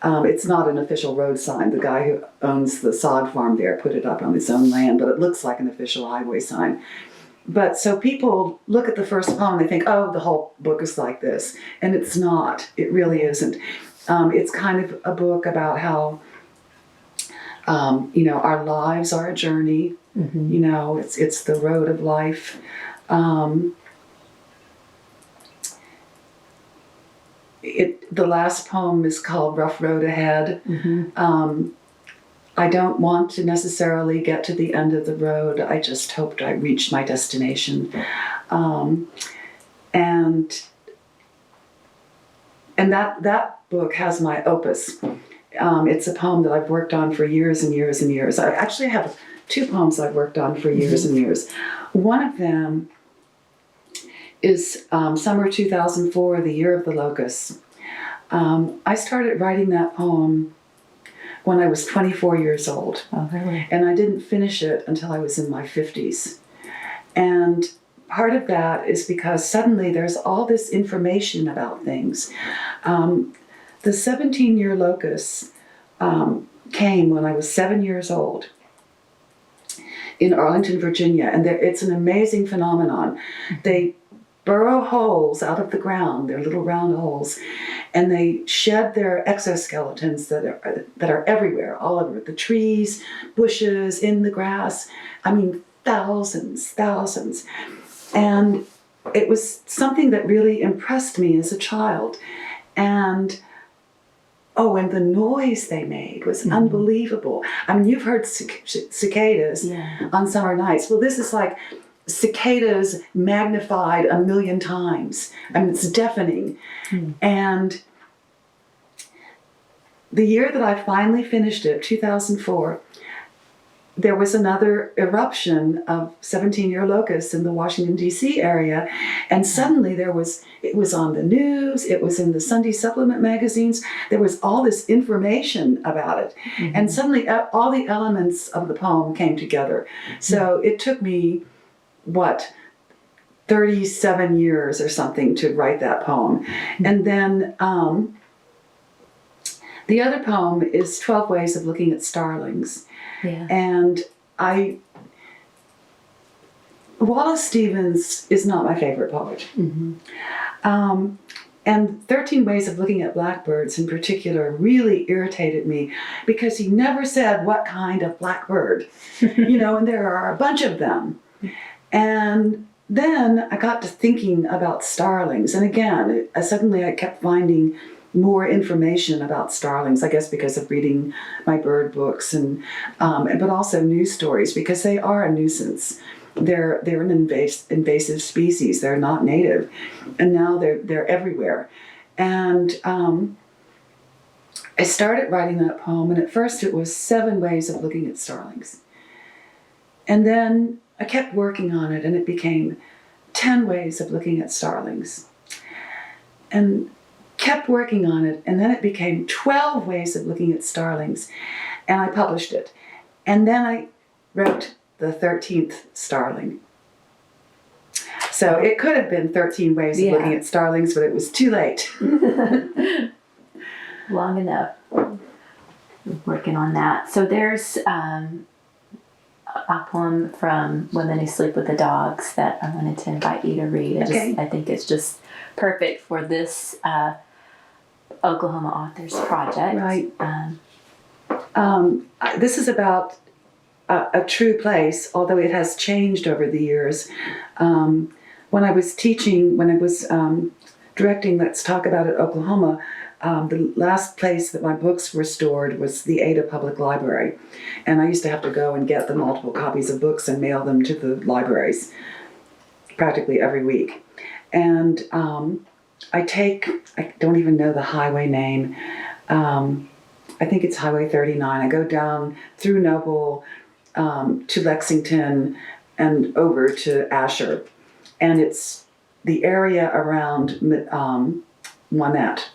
It's not an official road sign. The guy who owns the sod farm there put it up on his own land, but it looks like an official highway sign. But so people look at the first poem and they think, oh, the whole book is like this. And it's not. It really isn't. It's kind of a book about how, our lives are a journey. It's the road of life. The last poem is called Rough Road Ahead. I don't want to necessarily get to the end of the road. I just hoped I reached my destination. And that book has my opus. It's a poem that I've worked on for years and years and years. I actually have 2 poems I've worked on for years and years. One of them is summer 2004, the Year of the Locust. I started writing that poem when I was 24 years old. Oh, really? And I didn't finish it until I was in my 50s. And part of that is because suddenly there's all this information about things. The 17-year locust came when I was 7 years old in Arlington, Virginia. And it's an amazing phenomenon. They burrow holes out of the ground, they're little round holes, and they shed their exoskeletons that are everywhere, all over the trees, bushes, in the grass. I mean, thousands. And it was something that really impressed me as a child. And the noise they made was unbelievable. I mean, you've heard cicadas on summer nights. Well, this is like cicadas magnified 1,000,000 times. I mean, it's deafening. And the year that I finally finished it, 2004, there was another eruption of 17-year locusts in the Washington, D.C. area. And suddenly it was on the news, it was in the Sunday supplement magazines, there was all this information about it. And suddenly all the elements of the poem came together. So it took me 37 years or something to write that poem. And then the other poem is 12 Ways of Looking at Starlings. Yeah. And Wallace Stevens is not my favorite poet. And 13 Ways of Looking at Blackbirds in particular really irritated me because he never said what kind of blackbird, and there are a bunch of them. And then I got to thinking about starlings. And again, suddenly I kept finding more information about starlings, I guess because of reading my bird books but also news stories, because they are a nuisance. They're an invasive species. They're not native. And now they're everywhere. And I started writing that poem, and at first it was 7 ways of looking at starlings. And then I kept working on it, and it became 10 ways of looking at starlings. And kept working on it, and then it became 12 ways of looking at starlings. And I published it. And then I wrote the 13th starling. So it could have been 13 ways of looking at starlings, but it was too late. Long enough. Working on that. So there's a poem from Women Who Sleep with the Dogs that I wanted to invite you to read. I think it's just perfect for this Oklahoma Authors Project. Right. This is about a true place, although it has changed over the years. When I was teaching, when I was directing Let's Talk About It Oklahoma, the last place that my books were stored was the Ada Public Library. And I used to have to go and get the multiple copies of books and mail them to the libraries practically every week. And I don't even know the highway name. I think it's Highway 39. I go down through Noble to Lexington and over to Asher. And it's the area around Monette.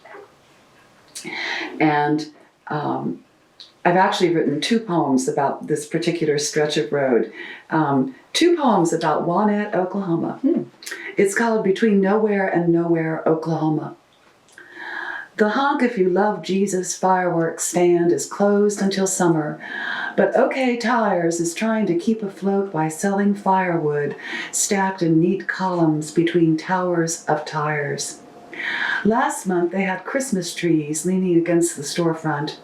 And I've actually written 2 poems about this particular stretch of road. 2 poems about Wanette, Oklahoma. It's called Between Nowhere and Nowhere, Oklahoma. The Honk If You Love Jesus fireworks stand is closed until summer, but OK Tires is trying to keep afloat by selling firewood stacked in neat columns between towers of tires. Last month they had Christmas trees leaning against the storefront.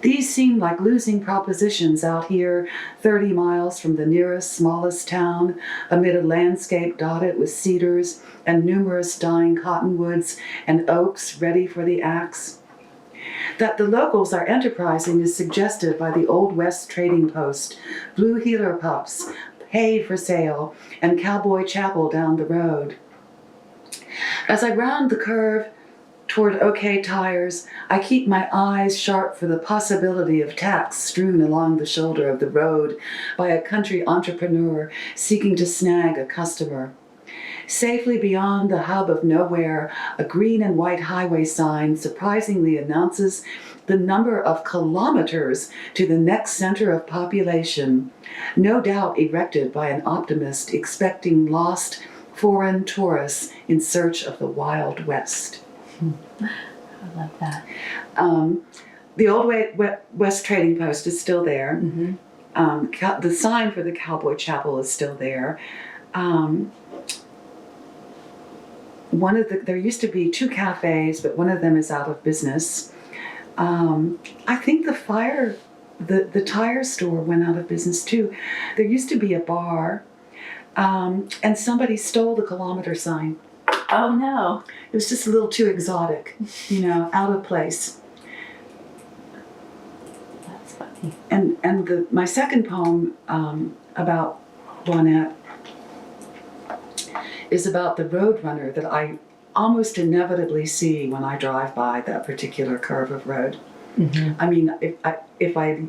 These seem like losing propositions out here 30 miles from the nearest, smallest town, amid a landscape dotted with cedars and numerous dying cottonwoods and oaks ready for the axe. That the locals are enterprising is suggested by the Old West Trading Post, blue heeler pups, hay for sale, and cowboy chapel down the road. As I round the curve toward OK Tires, I keep my eyes sharp for the possibility of tacks strewn along the shoulder of the road by a country entrepreneur seeking to snag a customer. Safely beyond the hub of nowhere, a green and white highway sign surprisingly announces the number of kilometers to the next center of population, no doubt erected by an optimist expecting lost foreign tourists in search of the Wild West. I love that. The Old West Trading Post is still there. Mm-hmm. The sign for the Cowboy Chapel is still there. There used to be 2 cafes, but one of them is out of business. I think the tire store went out of business too. There used to be a bar, and somebody stole the kilometer sign. Oh no. It was just a little too exotic, out of place. That's funny. And my second poem about Juanette is about the road runner that I almost inevitably see when I drive by that particular curve of road. Mm-hmm. I mean, if I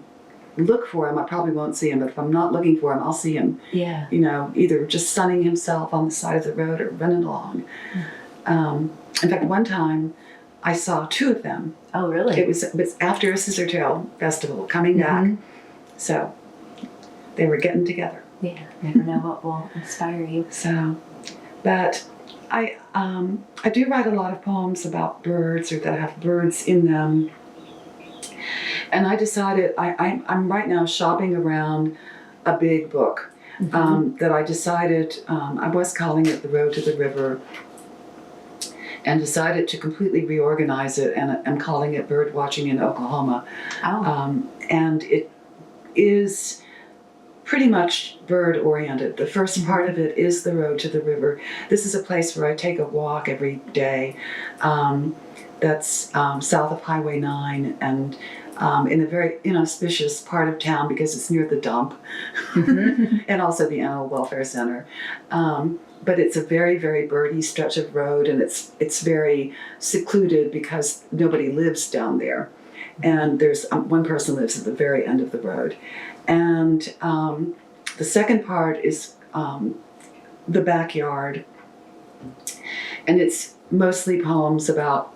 look for him, I probably won't see him, but if I'm not looking for him, I'll see him. Yeah. Either just sunning himself on the side of the road or running along. In fact, one time I saw 2 of them. Oh, really? It was after a Scissortail festival coming back. So they were getting together. Yeah, never know what will inspire you. So, but I do write a lot of poems about birds or that have birds in them. And I decided, I'm right now shopping around a big book that I decided, I was calling it The Road to the River, and decided to completely reorganize it, and I'm calling it Bird Watching in Oklahoma. Oh. And it is pretty much bird-oriented. The first part of it is the road to the river. This is a place where I take a walk every day. That's south of Highway 9 and in a very inauspicious part of town because it's near the dump and also the Animal Welfare Center. But it's a very, very birdy stretch of road, and it's very secluded because nobody lives down there. And there's one person lives at the very end of the road. And the second part is the backyard. And it's mostly poems about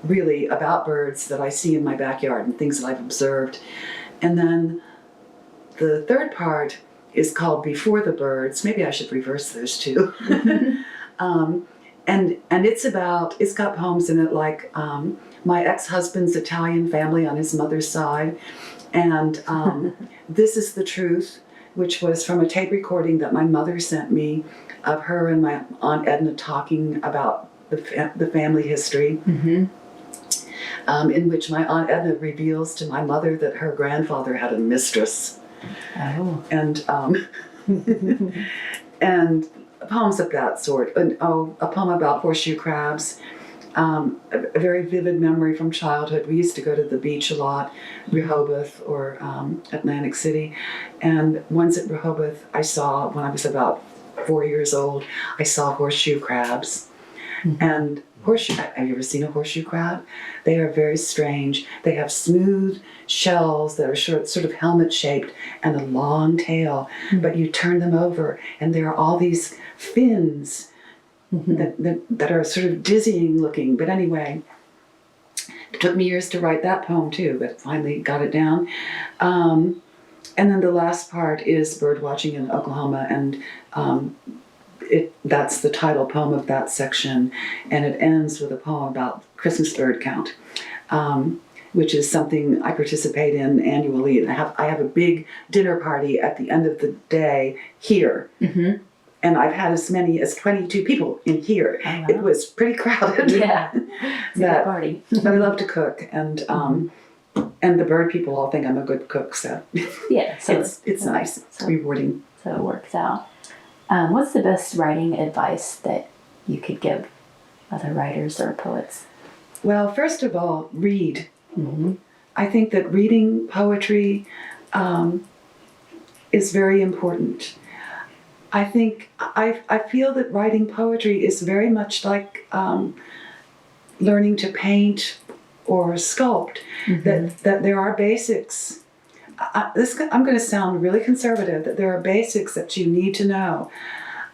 birds that I see in my backyard and things that I've observed. And then the third part is called Before the Birds. Maybe I should reverse those two. And it's got poems in it like my ex-husband's Italian family on his mother's side, and This Is the Truth, which was from a tape recording that my mother sent me of her and my Aunt Edna talking about the family history, in which my Aunt Edna reveals to my mother that her grandfather had a mistress. Oh. And and poems of that sort. And a poem about horseshoe crabs. A very vivid memory from childhood. We used to go to the beach a lot, Rehoboth or Atlantic City. And once at Rehoboth, I saw, when I was about 4 years old, I saw horseshoe crabs. And have you ever seen a horseshoe crab? They are very strange. They have smooth shells that are sort of helmet-shaped and a long tail. But you turn them over, and there are all these fins that are sort of dizzying looking. But anyway, it took me years to write that poem too, but finally got it down. And then the last part is Bird Watching in Oklahoma, and that's the title poem of that section, and it ends with a poem about Christmas bird count, which is something I participate in annually. And I have a big dinner party at the end of the day here. And I've had as many as 22 people in here. Oh, wow. It was pretty crowded. Yeah, it's a good party. But I love to cook, and And the bird people all think I'm a good cook, so Yeah, so it's nice. It's rewarding. So it works out. What's the best writing advice that you could give other writers or poets? Well, first of all, read. Mm-hmm. I think that reading poetry is very important. I think I feel that writing poetry is very much like learning to paint or sculpt. Mm-hmm. That there are basics. I'm going to sound really conservative. That there are basics that you need to know.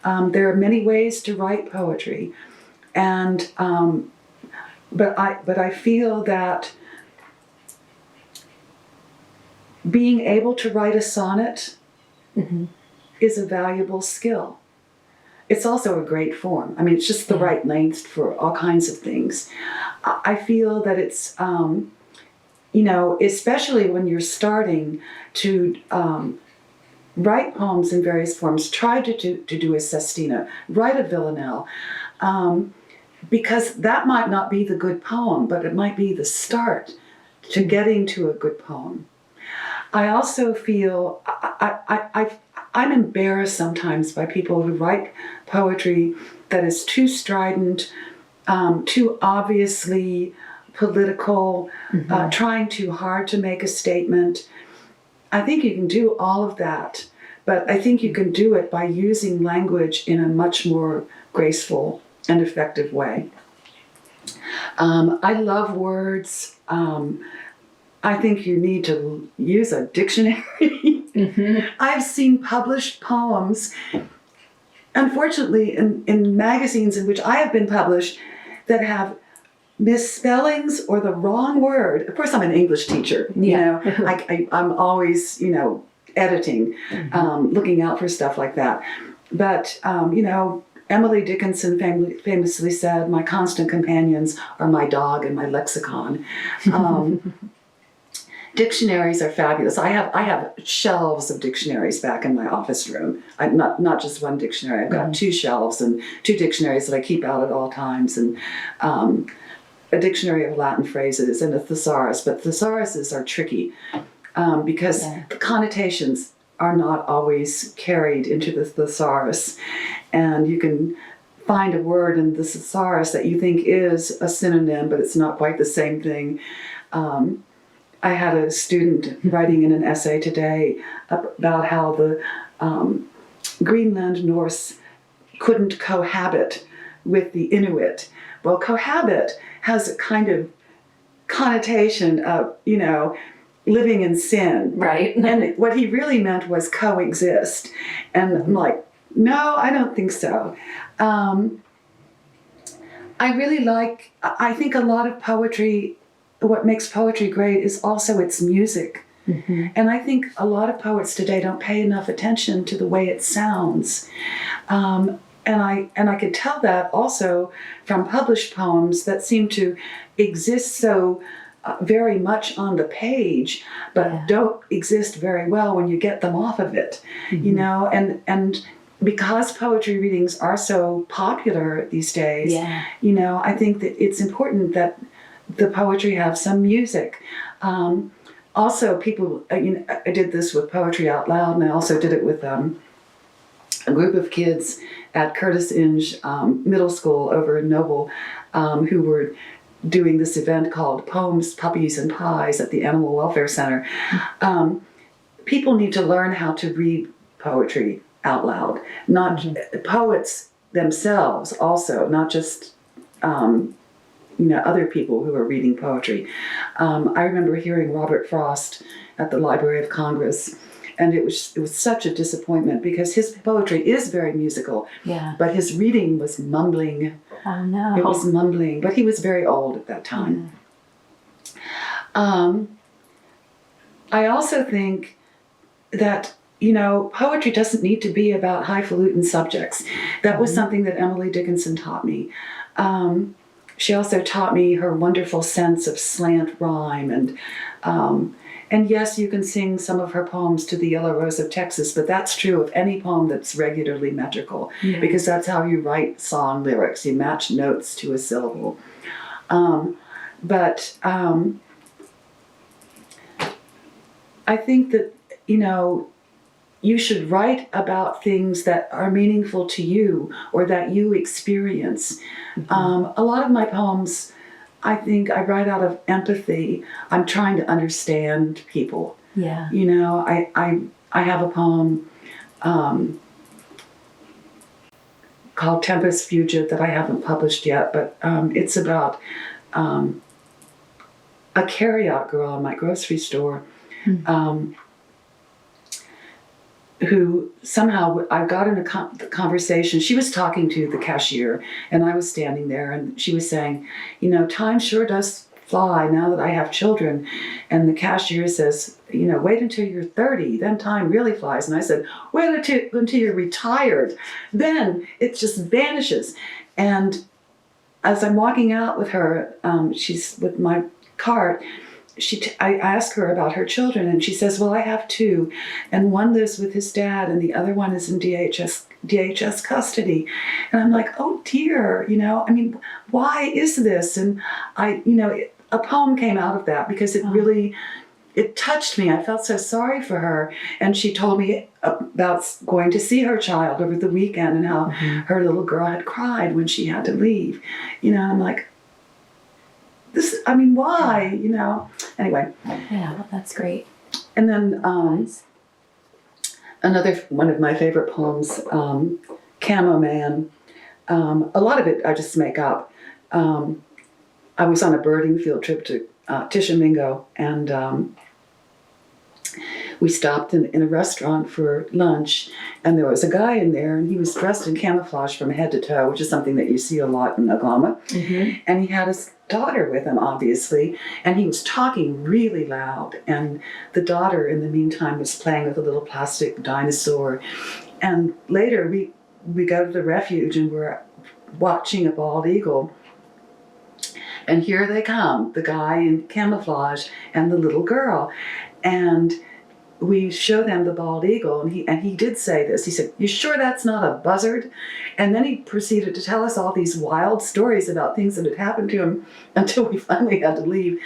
There are many ways to write poetry, and but I feel that being able to write a sonnet Mm-hmm. is a valuable skill. It's also a great form. I mean, it's just the right length for all kinds of things. I feel that it's, especially when you're starting to write poems in various forms, try to do a sestina, write a villanelle, because that might not be the good poem, but it might be the start to getting to a good poem. I also feel I'm embarrassed sometimes by people who write poetry that is too strident, too obviously political, trying too hard to make a statement. I think you can do all of that, but I think you can do it by using language in a much more graceful and effective way. I love words. I think you need to use a dictionary. Mm-hmm. I've seen published poems, unfortunately, in magazines in which I have been published, that have misspellings or the wrong word. Of course, I'm an English teacher. Yeah. I'm always, editing, looking out for stuff like that. But, Emily Dickinson famously said, "My constant companions are my dog and my lexicon." Dictionaries are fabulous. I have shelves of dictionaries back in my office room. Not just one dictionary. I've got two shelves and two dictionaries that I keep out at all times, and a dictionary of Latin phrases and a thesaurus. But thesauruses are tricky because the connotations are not always carried into the thesaurus, and you can find a word in the thesaurus that you think is a synonym, but it's not quite the same thing. I had a student writing in an essay today about how the Greenland Norse couldn't cohabit with the Inuit. Well, cohabit has a kind of connotation of, living in sin. Right. And what he really meant was coexist. And I'm like, no, I don't think so. I think a lot of poetry, what makes poetry great is also its music. Mm-hmm. And I think a lot of poets today don't pay enough attention to the way it sounds. And I could tell that also from published poems that seem to exist so very much on the page, but don't exist very well when you get them off of it, and because poetry readings are so popular these days, I think that it's important that the poetry have some music. Also, people, I did this with Poetry Out Loud, and I also did it with a group of kids at Curtis Inge Middle School over in Noble, who were doing this event called Poems, Puppies, and Pies at the Animal Welfare Center. People need to learn how to read poetry out loud, not poets themselves also, not just other people who are reading poetry. I remember hearing Robert Frost at the Library of Congress, and it was such a disappointment because his poetry is very musical, but his reading was mumbling. Oh no! It was mumbling, but he was very old at that time. I also think that poetry doesn't need to be about highfalutin subjects. That was something that Emily Dickinson taught me. She also taught me her wonderful sense of slant rhyme, and yes, you can sing some of her poems to the Yellow Rose of Texas, but that's true of any poem that's regularly metrical, because that's how you write song lyrics. You match notes to a syllable. I think that, you should write about things that are meaningful to you or that you experience. A lot of my poems, I think I write out of empathy. I'm trying to understand people. Yeah. I have a poem called Tempest Fugit that I haven't published yet, but it's about a carryout girl in my grocery store who somehow I got in a conversation. She was talking to the cashier, and I was standing there, and she was saying, time sure does fly now that I have children. And the cashier says, wait until you're 30, then time really flies. And I said, wait until you're retired, then it just vanishes. And as I'm walking out with her, she's with my cart, I ask her about her children, and she says, well, I have two, and one lives with his dad, and the other one is in DHS custody. And I'm like, oh dear, why is this? And a poem came out of that because it touched me. I felt so sorry for her. And she told me about going to see her child over the weekend and how her little girl had cried when she had to leave. And I'm like, why? Anyway. Yeah, well, that's great. And then another one of my favorite poems, Camo Man. A lot of it I just make up. I was on a birding field trip to Tishomingo, and we stopped in a restaurant for lunch, and there was a guy in there, and he was dressed in camouflage from head to toe, which is something that you see a lot in Oklahoma. And he had his daughter with him, obviously, and he was talking really loud, and the daughter, in the meantime, was playing with a little plastic dinosaur. And later, we go to the refuge, and we're watching a bald eagle. And here they come, the guy in camouflage and the little girl. And we show them the bald eagle, and he did say this. He said, "You sure that's not a buzzard?" And then he proceeded to tell us all these wild stories about things that had happened to him until we finally had to leave.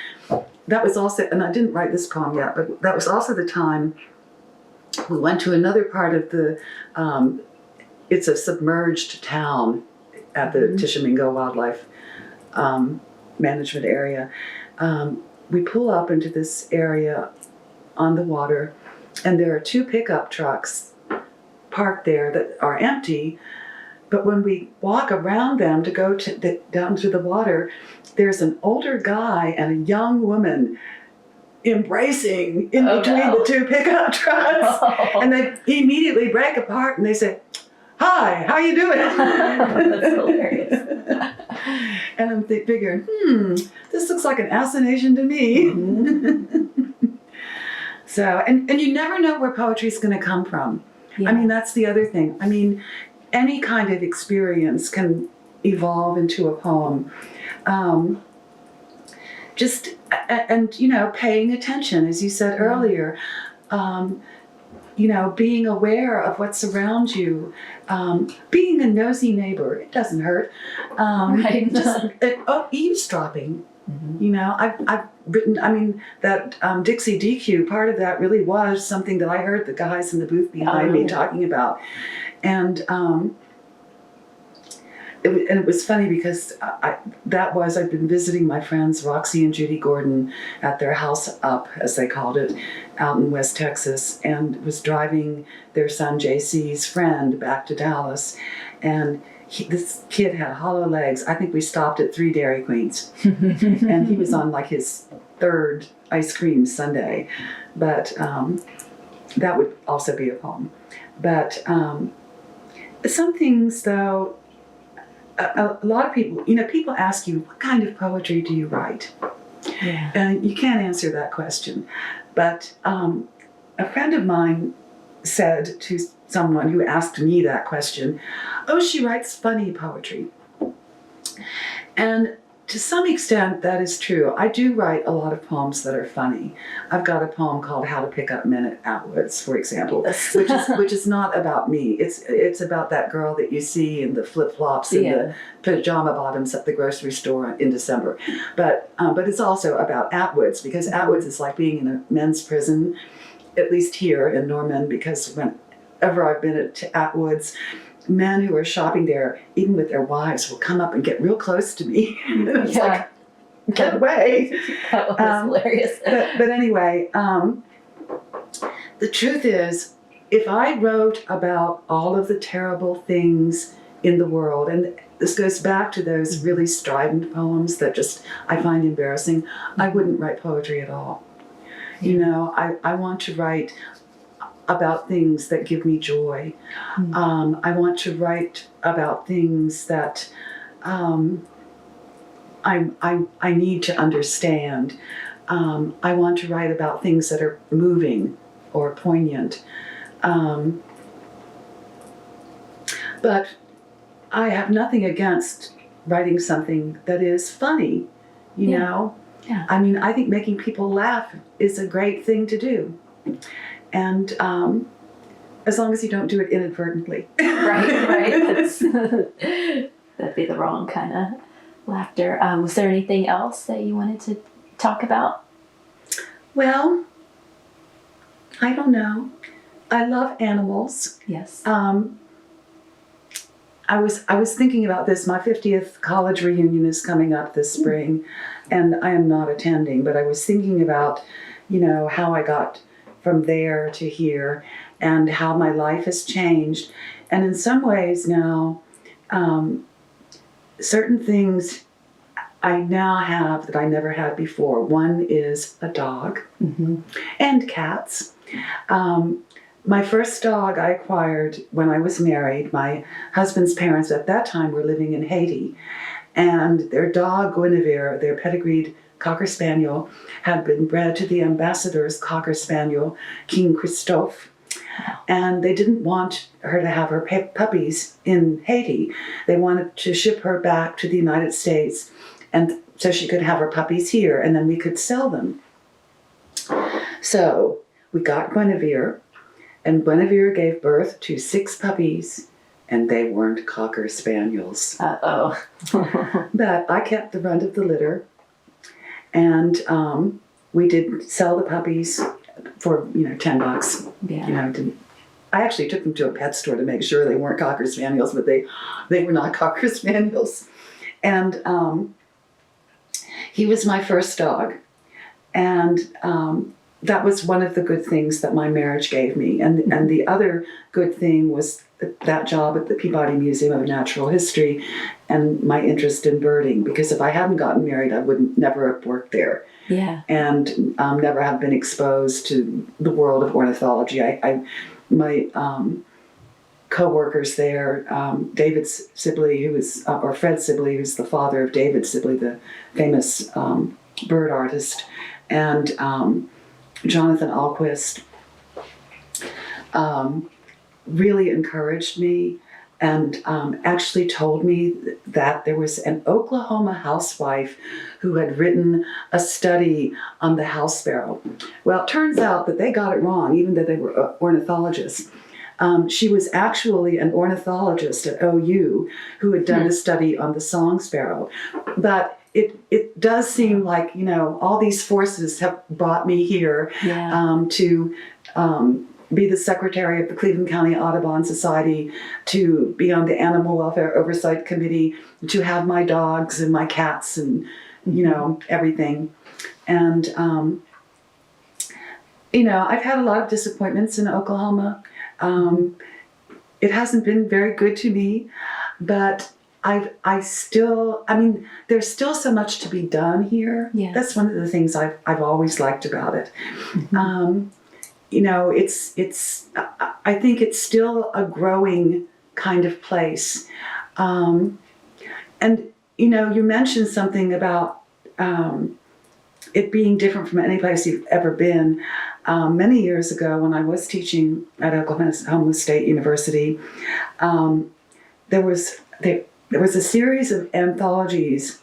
That was also, and I didn't write this poem yet, but that was also the time we went to another part of the, it's a submerged town at the Tishomingo Wildlife Management Area. We pull up into this area on the water, and there are two pickup trucks parked there that are empty, but when we walk around them to go down to the water, there's an older guy and a young woman embracing in between the two pickup trucks. And they immediately break apart and they say, "Hi, how you doing?" That's hilarious. And I'm figuring, this looks like an assignation to me. So, and you never know where poetry is going to come from. Yeah. That's the other thing. Any kind of experience can evolve into a poem. Paying attention, as you said earlier, being aware of what's around you, being a nosy neighbor, it doesn't hurt. Right. Eavesdropping. I've written, that Dixie DQ, part of that really was something that I heard the guys in the booth behind me talking about. And it was funny because I'd been visiting my friends Roxy and Judy Gordon at their house up, as they called it, out in West Texas, and was driving their son JC's friend back to Dallas. And this kid had hollow legs. I think we stopped at 3 Dairy Queens. And he was on like his third ice cream sundae. But that would also be a poem. But some things, though, a lot of people, people ask you, what kind of poetry do you write? Yeah. And you can't answer that question. But a friend of mine said to someone who asked me that question, "Oh, she writes funny poetry." And to some extent, that is true. I do write a lot of poems that are funny. I've got a poem called "How to Pick Up Men at Atwood's," for example, which is not about me. It's about that girl that you see in the flip-flops and the pajama bottoms at the grocery store in December. But it's also about Atwood's, because Atwood's is like being in a men's prison, at least here in Norman, because whenever I've been at Atwood's, men who are shopping there, even with their wives, will come up and get real close to me. It's like, get away. That was hilarious. But anyway, the truth is, if I wrote about all of the terrible things in the world, and this goes back to those really strident poems that just I find embarrassing, I wouldn't write poetry at all. You know, I want to write about things that give me joy. I want to write about things that I need to understand. I want to write about things that are moving or poignant. But I have nothing against writing something that is funny, you know? Yeah. I mean, I think making people laugh is a great thing to do. And as long as you don't do it inadvertently. Right. That'd be the wrong kind of laughter. Was there anything else that you wanted to talk about? Well, I don't know. I love animals. Yes. I was thinking about this. My 50th college reunion is coming up this spring, and I am not attending, but I was thinking about, you know, how I got from there to here and how my life has changed. And in some ways now, certain things I now have that I never had before. One is a dog and cats. My first dog I acquired when I was married. My husband's parents at that time were living in Haiti, and their dog Guinevere, their pedigreed Cocker Spaniel, had been bred to the ambassador's Cocker Spaniel, King Christophe. And they didn't want her to have her puppies in Haiti. They wanted to ship her back to the United States, and so she could have her puppies here, and then we could sell them. So we got Guinevere, and Guinevere gave birth to 6 puppies, and they weren't Cocker Spaniels. Uh-oh. But I kept the brunt of the litter, and we did sell the puppies for, you know, $10. Yeah. You know, I actually took them to a pet store to make sure they weren't Cocker Spaniels, but they were not Cocker Spaniels. And he was my first dog, and that was one of the good things that my marriage gave me. And the other good thing was that job at the Peabody Museum of Natural History and my interest in birding, because if I hadn't gotten married, I would never have worked there. Yeah. And never have been exposed to the world of ornithology. My co-workers there, David Sibley, or Fred Sibley, who's the father of David Sibley, the famous bird artist, and Jonathan Alquist, really encouraged me and actually told me that there was an Oklahoma housewife who had written a study on the house sparrow. Well, it turns out that they got it wrong, even though they were ornithologists. She was actually an ornithologist at OU who had done a study on the song sparrow. But it does seem like, you know, all these forces have brought me here to be the secretary of the Cleveland County Audubon Society, to be on the Animal Welfare Oversight Committee, to have my dogs and my cats and, you know, everything. And, you know, I've had a lot of disappointments in Oklahoma. It hasn't been very good to me, but there's still so much to be done here. Yeah. That's one of the things I've always liked about it. You know, I think it's still a growing kind of place. And, you know, you mentioned something about it being different from any place you've ever been. Many years ago, when I was teaching at Oklahoma State University, there was a series of anthologies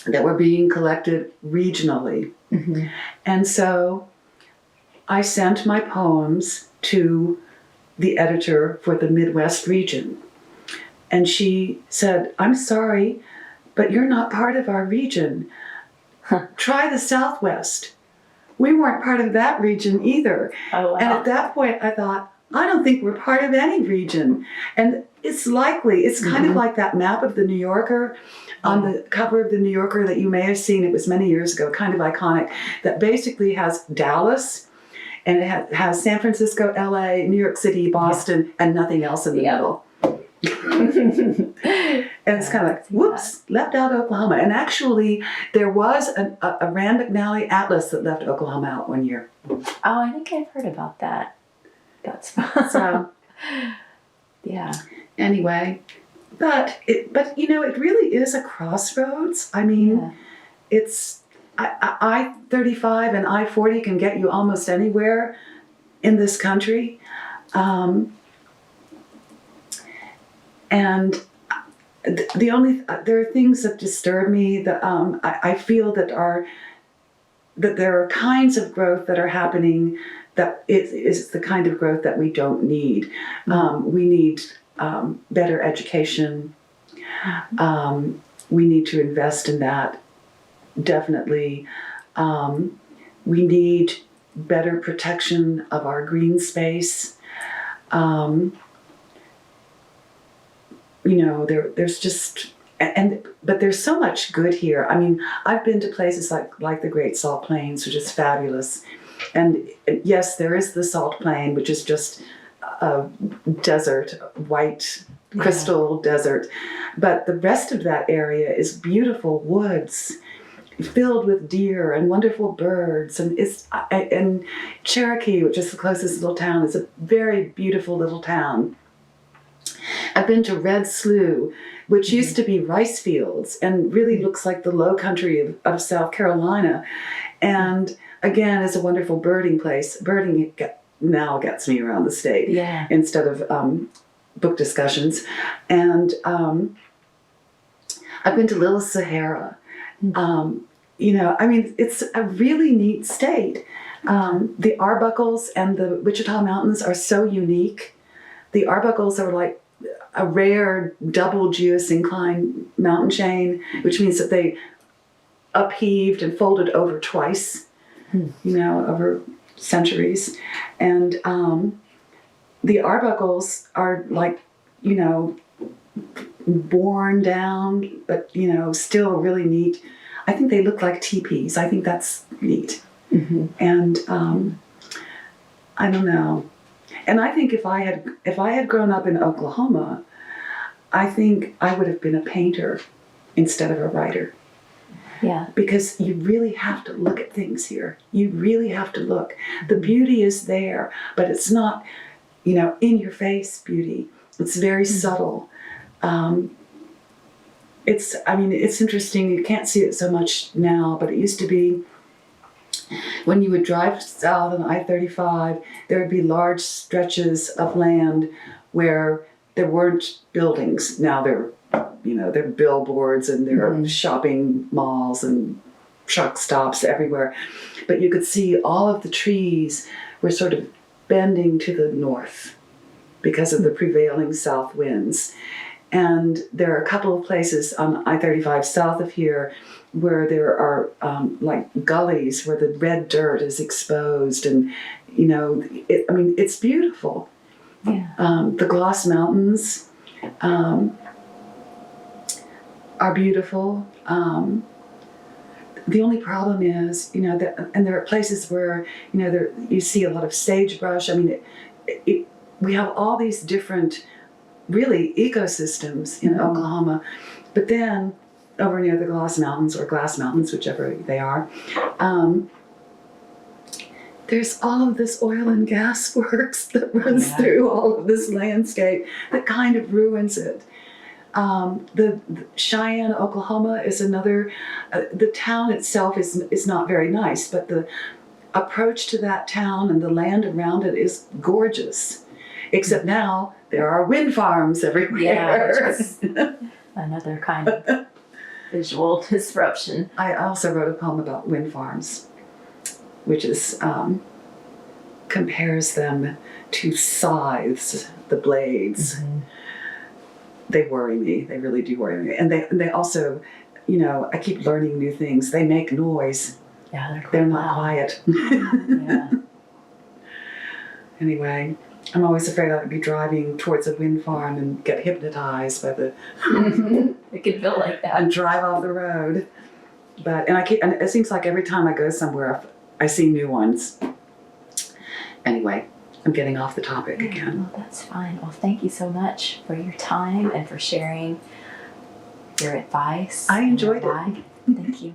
that were being collected regionally. And so I sent my poems to the editor for the Midwest region. And she said, "I'm sorry, but you're not part of our region. Try the Southwest." we weren't part of that region either. Oh, wow. And at that point, I thought, I don't think we're part of any region. And it's likely, it's kind of like that map of the New Yorker on the cover of the New Yorker that you may have seen. It was many years ago, kind of iconic, that basically has Dallas, and it has San Francisco, LA, New York City, Boston, and nothing else in the middle. And it's kind of like, whoops, left out Oklahoma. And actually, there was a Rand McNally atlas that left Oklahoma out one year. Oh, I think I've heard about that. That's fun. So, yeah. Anyway, but you know, it really is a crossroads. I mean, it's I-35 and I-40 can get you almost anywhere in this country. And there are things that disturb me that I feel that there are kinds of growth that are happening that is the kind of growth that we don't need. We need better education. We need to invest in that, definitely. We need better protection of our green space. You know, there's just, but there's so much good here. I mean, I've been to places like the Great Salt Plains, which is fabulous. And yes, there is the Salt Plain, which is just a desert, white crystal desert. But the rest of that area is beautiful woods filled with deer and wonderful birds. And Cherokee, which is the closest little town, is a very beautiful little town. I've been to Red Slough, which used to be rice fields and really looks like the low country of South Carolina. And again, is a wonderful birding place. Birding now gets me around the state instead of book discussions. And I've been to Little Sahara. You know, I mean, it's a really neat state. The Arbuckles and the Wichita Mountains are so unique. The Arbuckles are like a rare double geosyncline mountain chain, which means that they upheaved and folded over twice, you know, over centuries. And the Arbuckles are like, you know, worn down, but, you know, still really neat. I think they look like teepees. I think that's neat. And I don't know. And I think if I had grown up in Oklahoma, I think I would have been a painter instead of a writer. Yeah. Because you really have to look at things here. You really have to look. The beauty is there, but it's not, you know, in your face beauty. It's very subtle. It's interesting. You can't see it so much now, but it used to be when you would drive south on I-35, there would be large stretches of land where there weren't buildings. Now there are billboards and there are shopping malls and truck stops everywhere. But you could see all of the trees were sort of bending to the north because of the prevailing south winds. And there are a couple of places on I-35 south of here where there are like gullies where the red dirt is exposed, and you know, it's beautiful. Yeah. The Gloss Mountains are beautiful. The only problem is, you know, and there are places where, you know, you see a lot of sagebrush. I mean, we have all these different, really, ecosystems in Oklahoma, but then over near the Gloss Mountains or Glass Mountains, whichever they are, there's all of this oil and gas works that runs through all of this landscape that kind of ruins it. The Cheyenne, Oklahoma is another. The town itself is not very nice, but the approach to that town and the land around it is gorgeous. Except now there are wind farms everywhere. Yeah, another kind of visual disruption. I also wrote a poem about wind farms, which is compares them to scythes, the blades. They worry me. They really do worry me. And they also, you know, I keep learning new things. They make noise. Yeah, They're not loud. quiet. Yeah. Anyway, I'm always afraid I'd be driving towards a wind farm and get hypnotized by the It could feel like that. and drive off the road. And it seems like every time I go somewhere, I see new ones. Anyway, I'm getting off the topic again. Well, that's fine. Well, thank you so much for your time and for sharing your advice. I enjoyed it. Thank you.